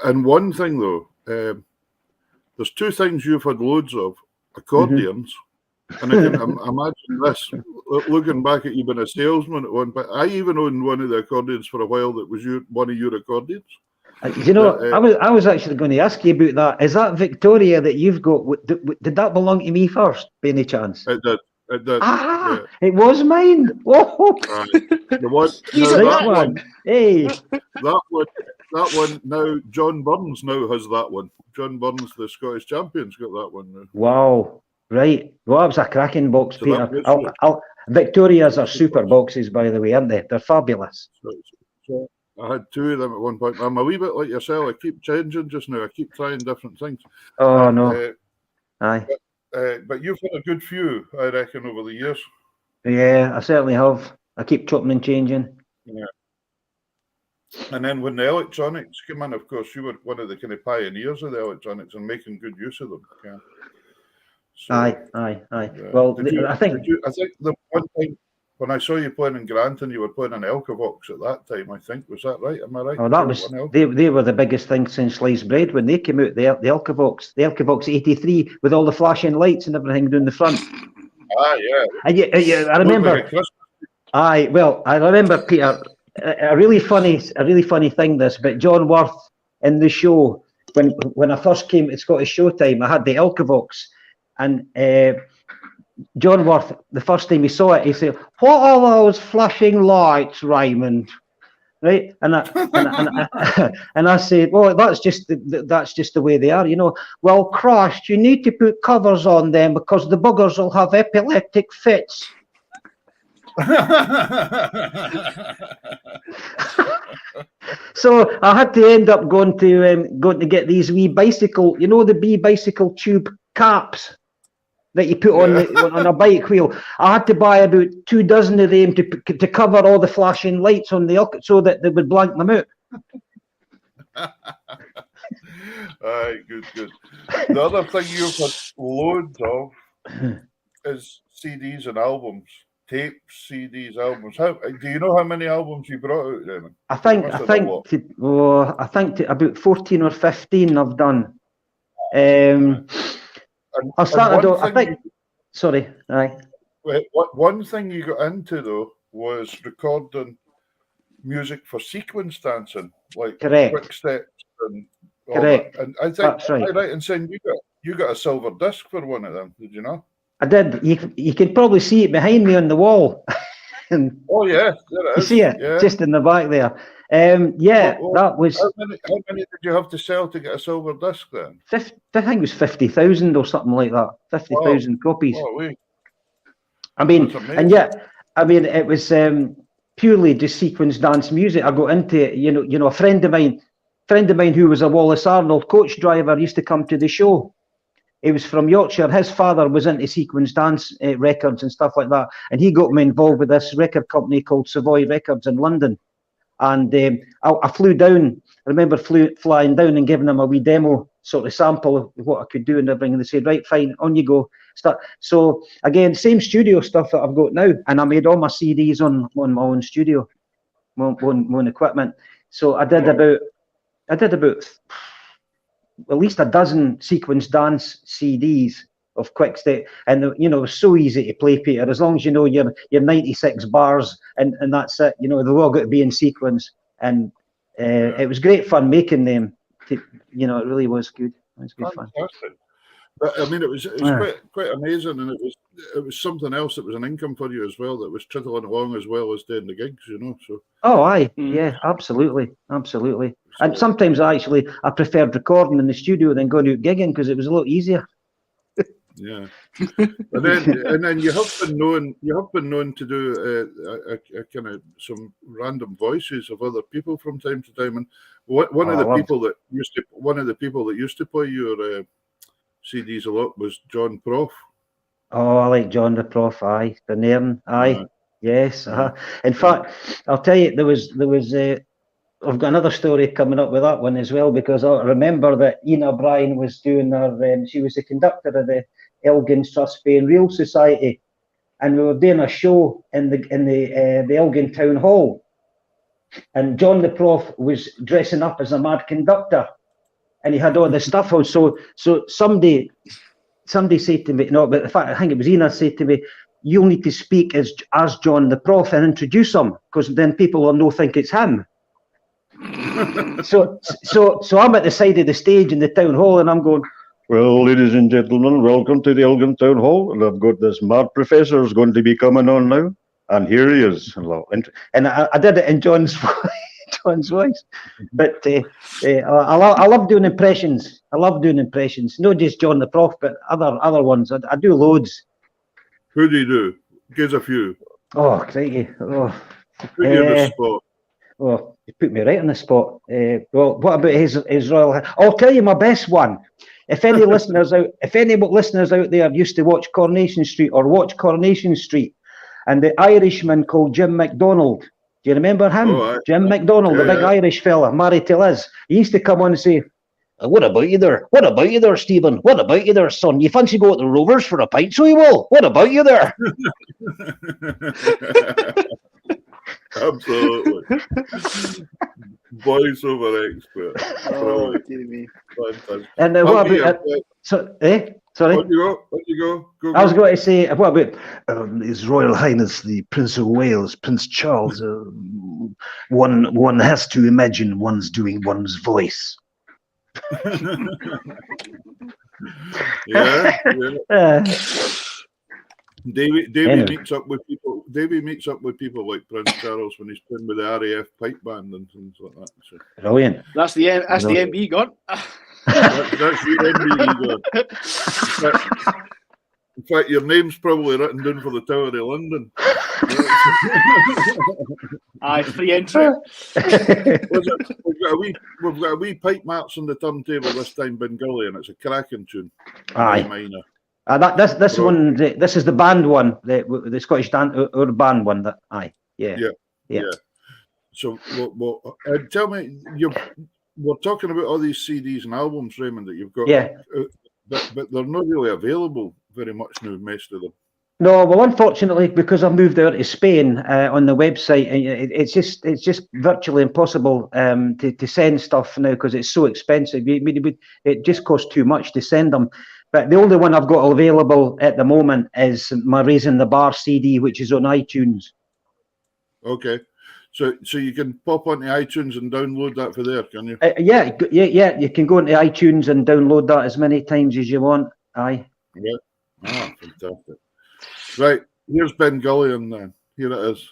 And one thing though, there's 2 things you've had loads of: accordions. And I can imagine this, looking back at you being a salesman at one point. I even owned one of the accordions for a while that was one of your accordions. I was actually going to ask you about that. Is that Victoria that you've got? Did that belong to me first, by any chance? It did. It was mine. Oh, that one. Hey, that one. Now John Burns now has that one. John Burns, the Scottish champion's got that one now. Wow. Right. Well, that was a cracking box, So Peter. Victoria's are super boxes, by the way, aren't they? They're fabulous. So I had 2 of them at one point. I'm a wee bit like yourself. I keep changing just now. I keep trying different things. Oh, no. Aye. But you've had a good few, I reckon, over the years. Yeah, I certainly have. I keep chopping and changing. Yeah. And then when the electronics came in, of course, you were one of the kind of pioneers of the electronics and making good use of them. Yeah. So, aye. Well, I think the one thing when I saw you playing in Granton, you were playing in Elkavox at that time. I think, was that right? Am I right? Oh, that was they were the biggest thing since sliced bread when they came out. The Elkavox 83 with all the flashing lights and everything down the front. Yeah. And I remember. Aye, well, I remember, Peter. A really funny thing. This, but John Worth in the show when I first came to Scottish Showtime, I had the Elkavox. And John Worth, the first time he saw it, he said, "What are those flashing lights, Raymond?" Right? And I said, "Well, that's just the way they are, Well, Christ, you need to put covers on them because the buggers will have epileptic fits." So I had to end up going to get these wee bicycle, the wee bicycle tube caps that you put on a bike wheel. I had to buy about 2 dozen of them to cover all the flashing lights on so that they would blank them out. Aye, good. The other thing you've had loads of is CDs and albums. Tapes, CDs, albums. Do you know how many albums you brought out, Raymond? I think about 14 or 15 I've done. I started. Sorry. Aye. One thing you got into though was recording music for sequence dancing, like quick steps and all correct. That. And I think that's right. I'm right in saying you got a silver disc for one of them. Did you know? I did. You can probably see it behind me on the wall. Oh yeah, there it is. You see it just in the back there. That was. How many did you have to sell to get a silver disc then? I think it was 50,000 or something like that. 50,000 copies. Oh, I mean, it was purely just sequence dance music. I got into it. A friend of mine who was a Wallace Arnold coach driver used to come to the show, He was from Yorkshire. His father was into sequence dance records and stuff like that, and he got me involved with this record company called Savoy Records in London. And I flew down. I remember flying down and giving them a wee demo sort of sample of what I could do and everything. And they said, right, fine, on you go. Start. So again, same studio stuff that I've got now, and I made all my CDs on my own studio, my own equipment. So I did about at least a dozen sequence dance CDs of quick step, and you know, it was so easy to play, Peter, as long as you know your 96 bars and that's it. You know, they've all got to be in sequence, and it was great fun making them. You know, it really was good. It was good fun. But I mean, it was quite amazing, and it was something else that was an income for you as well, that was trickling along as well as doing the gigs, you know. So yeah, absolutely. And sometimes I preferred recording in the studio than going out gigging because it was a lot easier. Yeah, and then you have been known to do a kind of some random voices of other people from time to time. And one of the people that used to play your CDs a lot was John Prof. Oh, I like John the Prof. Aye, the Nairn. Aye, yes. In fact, I'll tell you, there was. I've got another story coming up with that one as well, because I remember that Ina Bryan was doing her. She was the conductor of the Elgin Trust Bay and Rail Society, and we were doing a show in the Elgin Town Hall, and John the Prof was dressing up as a mad conductor, and he had all the stuff on. So somebody said to me, no, but in fact I think it was Ina said to me, you'll need to speak as John the Prof and introduce him, because then people will know think it's him. So I'm at the side of the stage in the town hall, and I'm going, well, ladies and gentlemen, welcome to the Elgin Town Hall, and I've got this mad professor who's going to be coming on now, and here he is. And I did it in John's voice. But I love doing impressions. Not just John the Prof, but other ones. I do loads. Who do you do? Give us a few. Oh, crikey. Oh. Put you on the spot. Oh, you put me right on the spot. Well, what about his Royal? I'll tell you my best one. If any listeners out there used to watch Coronation Street and the Irishman called Jim McDonald, do you remember him? Oh, Jim McDonald, the big Irish fella, married to Liz. He used to come on and say, what about you there? What about you there, Stephen? What about you there, son? You fancy go to the Rovers for a pint, so you will? What about you there? Absolutely. Voiceover expert. Oh, dear me. Fantastic. And what about... Sorry? What you go? Go. I was going to say, what about His Royal Highness the Prince of Wales, Prince Charles? One has to imagine one's doing one's voice. Yeah. Davy meets up with people. Davy meets up with people like Prince Charles when he's playing with the RAF pipe band and things like that. So. Brilliant. That's the MB gone. That's the MB gone. In fact, your name's probably written down for the Tower of London. Aye, free entry. We've got a wee pipe marks on the turntable this time, Bengali, and it's a cracking tune. Aye. Minor. This is the band one, the Scottish band one. That aye, yeah. So, tell me, we're talking about all these CDs and albums, Raymond, that you've got. Yeah. But they're not really available very much now, most of them. No, well, unfortunately, because I moved out to Spain on the website, it's just virtually impossible to send stuff now because it's so expensive. It just costs too much to send them. But the only one I've got available at the moment is my Raising the Bar CD, which is on iTunes. Okay. So you can pop onto iTunes and download that for there, can you? Yeah. You can go into iTunes and download that as many times as you want. Aye. Yeah. Ah, fantastic. Right. Here's Bengalian then. Here it is.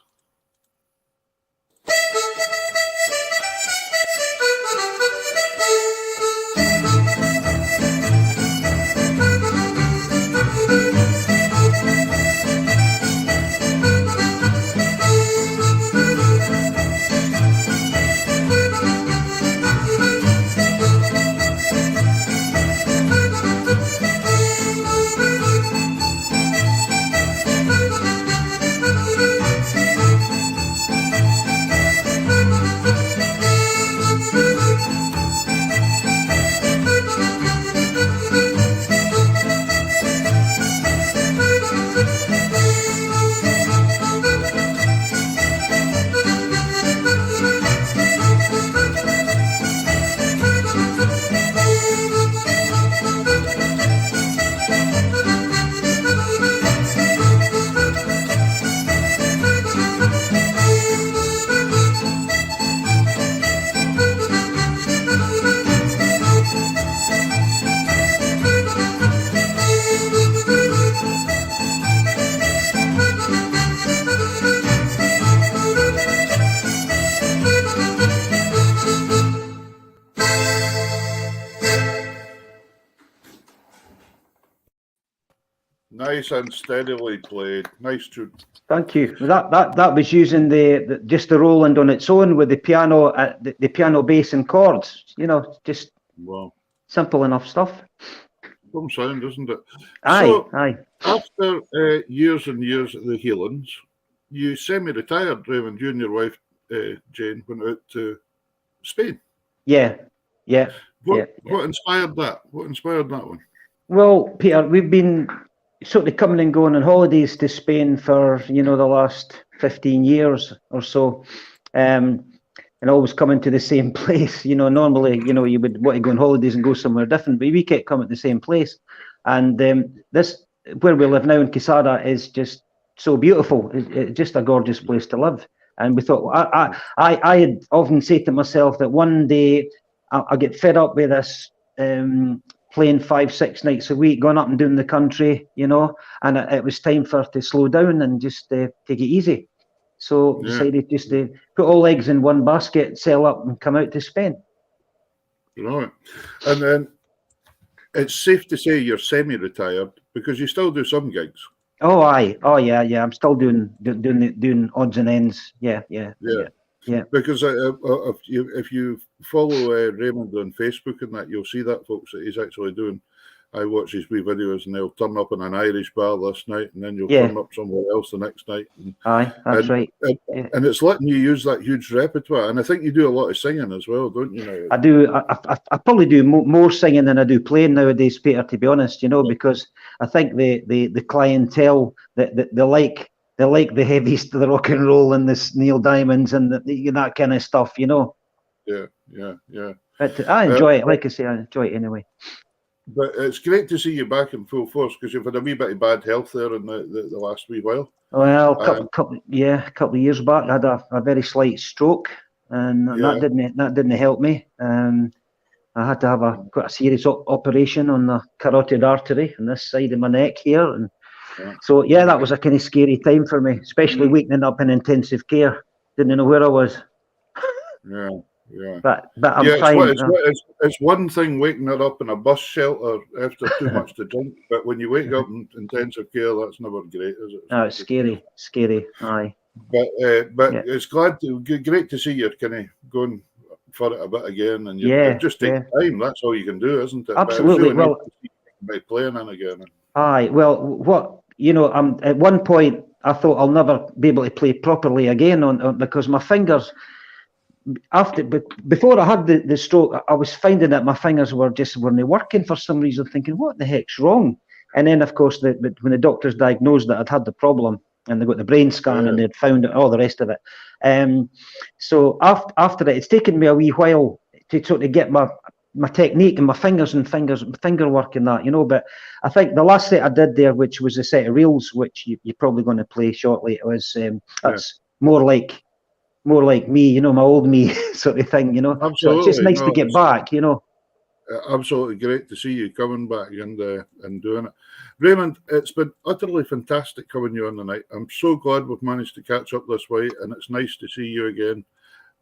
Nice and steadily played. Nice tune. Thank you. That was using the just the Roland on its own with the piano, the piano bass and chords. You know, just simple enough stuff. Some sound, isn't it? Aye. After years and years at the Healings, you semi-retired, Raymond. You and your wife Jane went out to Spain. Yeah. What inspired that? What inspired that one? Well, Peter, we've been sort of coming and going on holidays to Spain for the last 15 years or so, and always coming to the same place. Normally, you would want to go on holidays and go somewhere different, but we kept coming to the same place. And this, where we live now in Quesada, is just so beautiful. It's just a gorgeous place to live. And we thought, I had often said to myself that one day I'll get fed up with this playing 5-6 nights a week, going up and down the country, and it was time for to slow down and just take it easy. So decided just to put all eggs in one basket, sell up and come out to Spain. Right. And then it's safe to say you're semi-retired because you still do some gigs. Oh, aye. Oh, yeah. I'm still doing odds and ends. Yeah. Because if you follow Raymond on Facebook and that, you'll see that, folks, that he's actually doing. I watch his wee videos and they'll turn up in an Irish bar this night and then you'll turn up somewhere else the next night. Aye, that's right. And it's letting you use that huge repertoire. And I think you do a lot of singing as well, don't you now? I do. I probably do more singing than I do playing nowadays, Peter, to be honest, because I think the clientele, that they like the heaviest of the rock and roll and the Neil Diamonds and that kind of stuff, Yeah. But I enjoy it. Like I say, I enjoy it anyway. But it's great to see you back in full force because you've had a wee bit of bad health there in the last wee while. Well, a couple of years back, I had a very slight stroke, and that didn't help me. I had to have quite a serious operation on the carotid artery on this side of my neck here, and so that was a kind of scary time for me, especially waking up in intensive care. Didn't know where I was. Yeah. But I'm fine. It's one thing waking up in a bus shelter after too much to drink, but when you wake up in intensive care, that's never great, is it? No, it's scary. Aye. But it's great to see you're kind of going for it a bit again, and you just take time. That's all you can do, isn't it? Absolutely. Really by playing in again. Aye. Well, at one point I thought I'll never be able to play properly again because my fingers. Before I had the stroke, I was finding that my fingers weren't working for some reason, thinking, what the heck's wrong? And then, of course, when the doctors diagnosed that I'd had the problem and they got the brain scan and they'd found all the rest of it. So after that, it's taken me a wee while to sort of get my technique and my finger work and that, but I think the last set I did there, which was a set of reels, which you're probably going to play shortly, it was that's more like me, my old me sort of thing, Absolutely. So it's just nice to get back, Absolutely great to see you coming back and doing it. Raymond, it's been utterly fantastic having you on tonight. I'm so glad we've managed to catch up this way, and it's nice to see you again.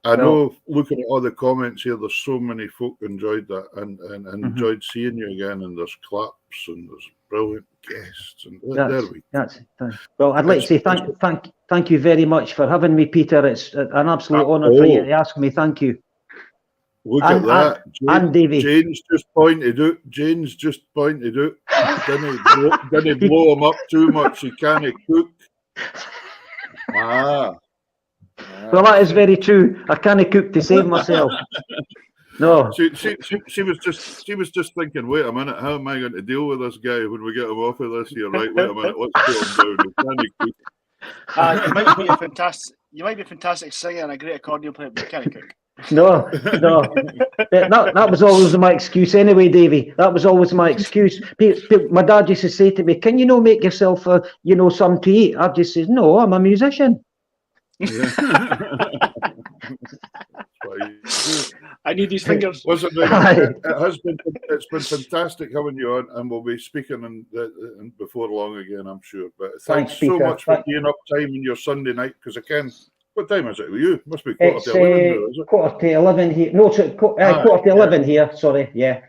I know, looking at all the comments here, there's so many folk enjoyed that and enjoyed seeing you again, and there's claps and there's brilliant guests. And there we go. Well, I'd like to say thank you very much for having me, Peter. It's an absolute honour for you to ask me. Thank you. Look at that. And Davy. Jane's just pointed out. Didn't blow him up too much. He can't cook. Well, that is very true. I can't cook to save myself. No. She was just thinking, wait a minute, how am I going to deal with this guy when we get him off of this here? Right, wait a minute, let's put him down. You might be a fantastic singer and a great accordion player, but you can't cook. No. That was always my excuse anyway, Davy. That was always my excuse. My dad used to say to me, can you not make yourself something to eat? I just said, no, I'm a musician. I need these fingers. Listen, it's been fantastic having you on, and we'll be speaking before long again, I'm sure. But thanks so much for being up time in your Sunday night, because what time is it with you? Must be quarter to 11 now, is it? Quarter to 11 here. No, quarter to 11 here. Sorry, yeah.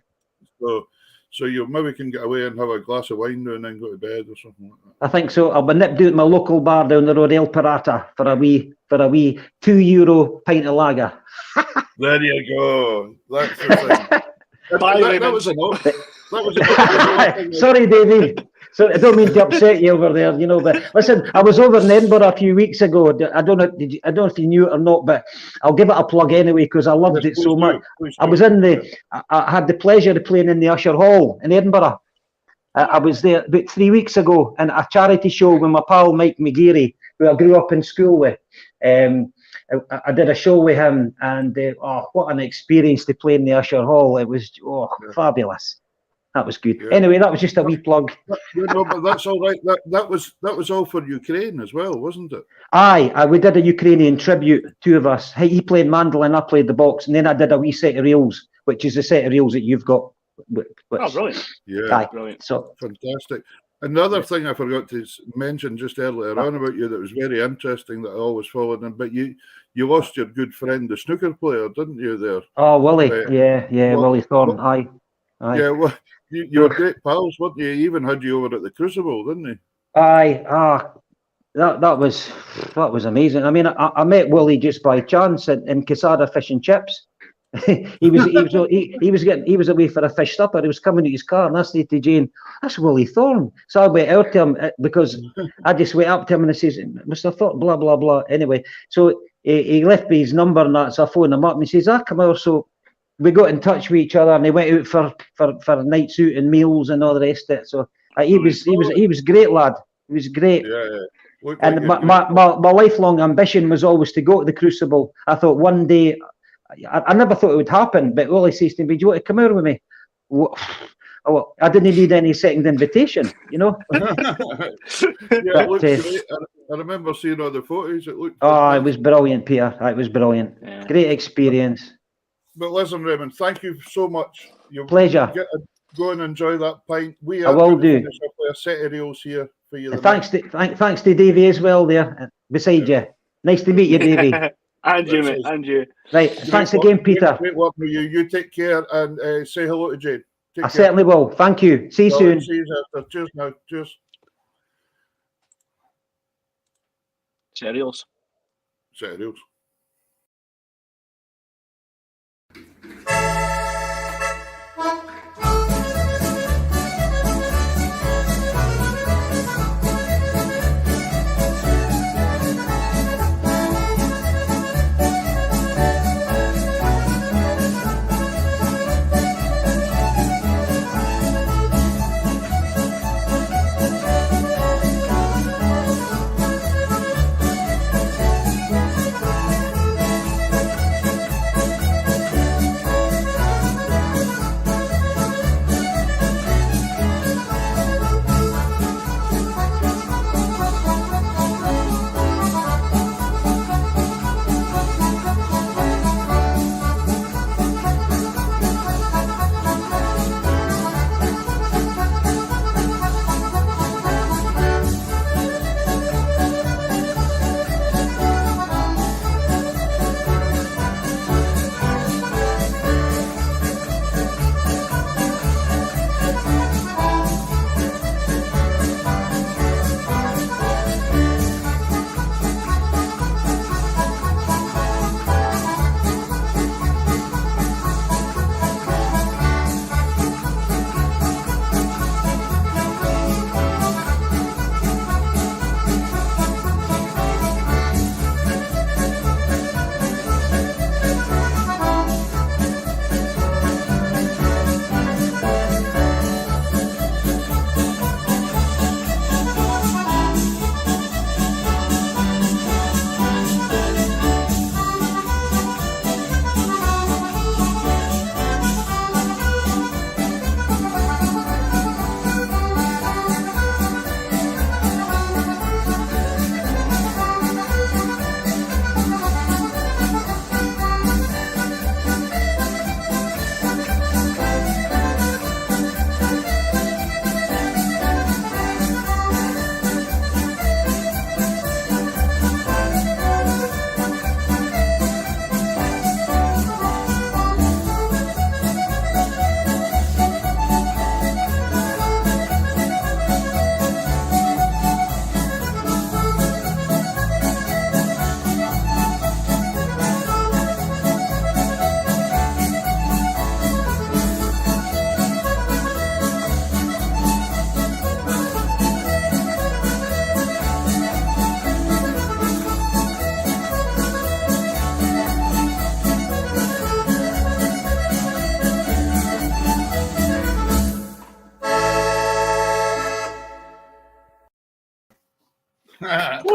So you maybe can get away and have a glass of wine now and then go to bed or something like that. I think so. I'll be nipped out my local bar down the road, El Pirata, for a wee €2 pint of lager. There you go. That's the thing. that was Sorry, Davy. So I don't mean to upset you over there, you know. But listen, I was over in Edinburgh a few weeks ago. I don't know. I don't know if you knew it or not, but I'll give it a plug anyway because I loved it so much. I was in I had the pleasure of playing in the Usher Hall in Edinburgh. I was there about 3 weeks ago in a charity show with my pal Mike McGeary, who I grew up in school with. I did a show with him, and what an experience to play in the Usher Hall. It was fabulous. That was good. Yeah. Anyway, that was just a wee plug. But that's all right. That was all for Ukraine as well, wasn't it? Aye, we did a Ukrainian tribute, two of us. He played mandolin, I played the box, and then I did a wee set of reels, which is the set of reels that you've got. Brilliant. Yeah, aye, brilliant. So fantastic. Another thing I forgot to mention just earlier on about you that was very interesting that I always followed, but you lost your good friend, the snooker player, didn't you, there? Oh, Willie. Willie Thorne. Aye. Yeah, well, you were great pals, weren't you? He even had you over at the Crucible, didn't he? Aye. That was amazing. I mean, I met Willie just by chance in Casada Fish and Chips. he was away for a fish supper. He was coming to his car, and I said to Jane, "That's Willie Thorne." So I went out to him because I just went up to him and I says, "Mr. Thorne, blah blah blah." Anyway, so he left me his number and that, so I phoned him up and he says, "Come over." So we got in touch with each other and they went out for nights out and meals and all the rest of it. So he was great, lad. He was great. Yeah. And my lifelong ambition was always to go to the Crucible. I thought one day. I never thought it would happen, but Willie says to me, "Do you want to come out with me?" Well, I didn't need any second invitation, you know. It looked great. I remember seeing all the photos. It looked. It was brilliant, Peter. It was brilliant. Yeah. Great experience. But listen, Raymond, thank you so much. Pleasure. Go and enjoy that pint. I will do. A set of reels here for you. And thanks to Davy as well there beside you. Nice to meet you, Davy. And you, mate. And you. Right. Thanks again, Peter. Great working with you. You take care and say hello to Jane. I certainly will. Thank you. See you soon. See you after. Cheers now. Cheers. Cereals.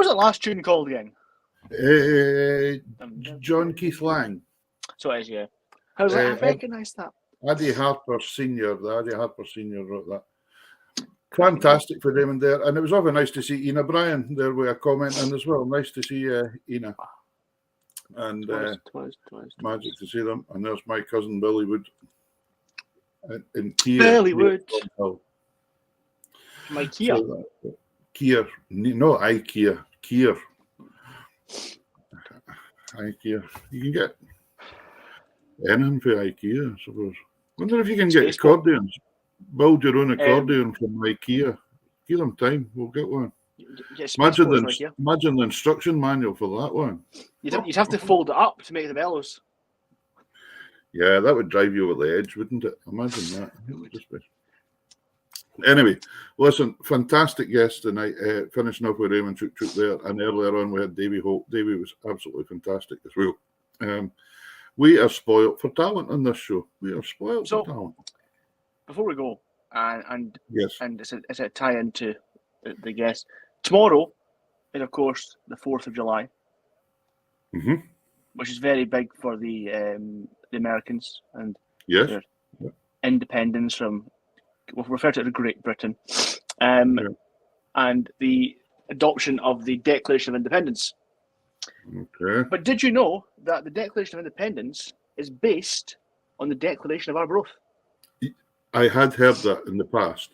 was the last tune called again? John Keith Lang. So it is, yeah. I was like, I recognise that. Eddie Harper Senior. The Eddie Harper Senior wrote that. Fantastic for Raymond there, and it was also nice to see Ina Bryan there with a comment in as well. Nice to see Ina, and magic to see them. And there's my cousin Billy Wood in Kia. Billy Wood. My Kia. So Kia, no IKEA. Kia. IKEA. You can get anything for IKEA, I suppose. Wonder if you can get accordions. Build your own accordion from IKEA. Give them time. We'll get one. Imagine the instruction manual for that one. You'd have to fold it up to make the bellows. Yeah, that would drive you over the edge, wouldn't it? Imagine that. It would just be. Anyway, listen, fantastic guest tonight. Finishing off with Raymond Chuchuck there, and earlier on we had Davy Holt. Davy was absolutely fantastic as well. We are spoiled for talent on this show. We are spoiled for talent. Before we go, and yes, and it's a tie into the guest. Tomorrow is, of course, the 4th of July, which is very big for the Americans and their independence from, we'll refer to it as Great Britain, and the adoption of the Declaration of Independence. Okay. But did you know that the Declaration of Independence is based on the Declaration of Arbroath? I had heard that in the past.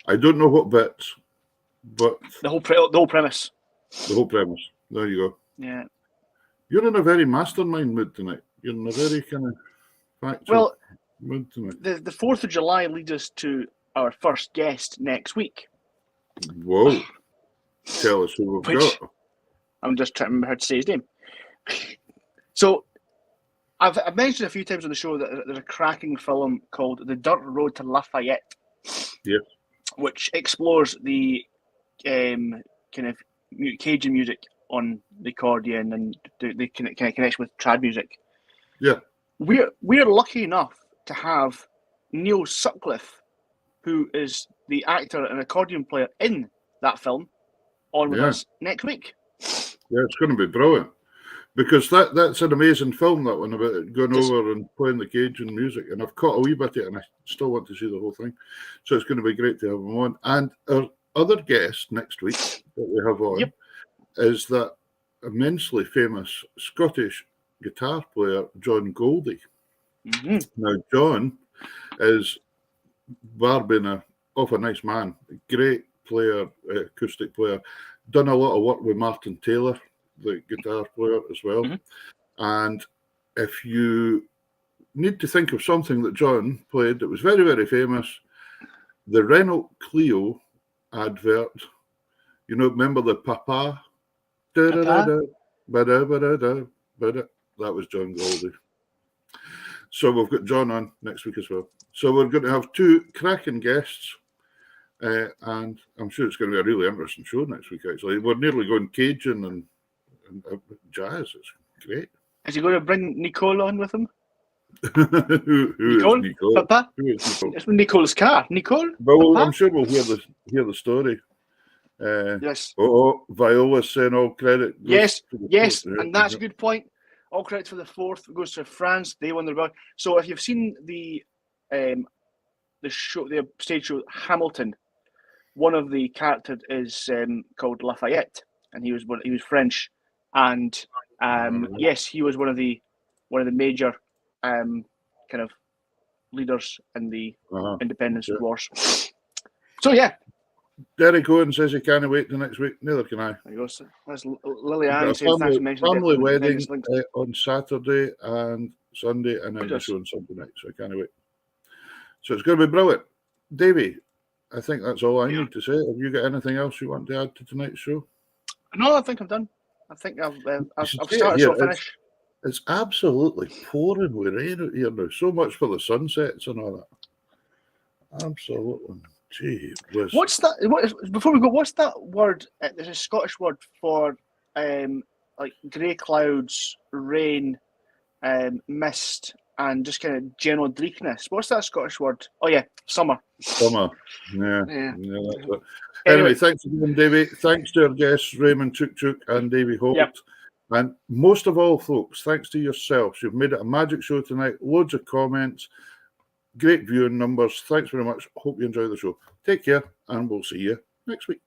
I don't know what bits, but the whole premise. The whole premise. There you go. Yeah. You're in a very mastermind mood tonight. You're in a very kind of factual mood tonight. The 4th of July leads us to our first guest next week. Whoa. Tell us who we've got. I'm just trying to remember how to say his name. So, I've mentioned a few times on the show that there's a cracking film called The Dirt Road to Lafayette, which explores the kind of Cajun music on the accordion and the kind of connection with trad music. Yeah, we're lucky enough to have Neil Sutcliffe, who is the actor and accordion player in that film, on with us next week. Yeah, it's going to be brilliant. Because that's an amazing film, that one, about it going over and playing the Cajun music. And I've caught a wee bit of it, and I still want to see the whole thing. So it's going to be great to have him on. And our other guest next week that we have on is that immensely famous Scottish guitar player, John Goldie. Now, John is, bar being an awful nice man, great player, acoustic player, done a lot of work with Martin Taylor, the guitar player as well. And if you need to think of something that John played that was very, very famous, the Renault Clio advert, you know, remember the Papa? That was John Goldie. So we've got John on next week as well. So we're going to have two cracking guests. And I'm sure it's going to be a really interesting show next week, actually. We're nearly going Cajun and jazz. It's great. Is he going to bring Nicole on with him? Who Nicole? is Nicole? Papa? Who is Nicole? It's Nicole's car. Nicole? Well, Papa? I'm sure we'll hear the story. Yes. Viola's saying all credit. Yes, and that's a good point. All credit for the 4th goes to France. They won the reward. So if you've seen the show, the stage show Hamilton, one of the characters is called Lafayette, and he was French, and yes, he was one of the major kind of leaders in the independence wars. So yeah, Derek Owen says he can't wait till next week. Neither can I. There you go. That's Lillian saying family wedding on Saturday and Sunday, and then the show on Sunday night. So I can't wait. So it's going to be brilliant, Davey. I think that's all I need to say. Have you got anything else you want to add to tonight's show? No, I think I'm done. I think I've started to finish. It's absolutely pouring with rain out here now. So much for the sunsets and all that. Absolutely. Gee whiz. What's that? Before we go, what's that word? There's a Scottish word for like grey clouds, rain, mist, and just kind of general bleakness. What's that Scottish word? Oh yeah, summer. Summer. Yeah. That's it. Anyway, thanks again, Davy. Thanks to our guests, Raymond Chuchuck and Davy Holt. Yep. And most of all, folks, thanks to yourselves. You've made it a magic show tonight. Loads of comments. Great viewing numbers. Thanks very much. Hope you enjoy the show. Take care, and we'll see you next week.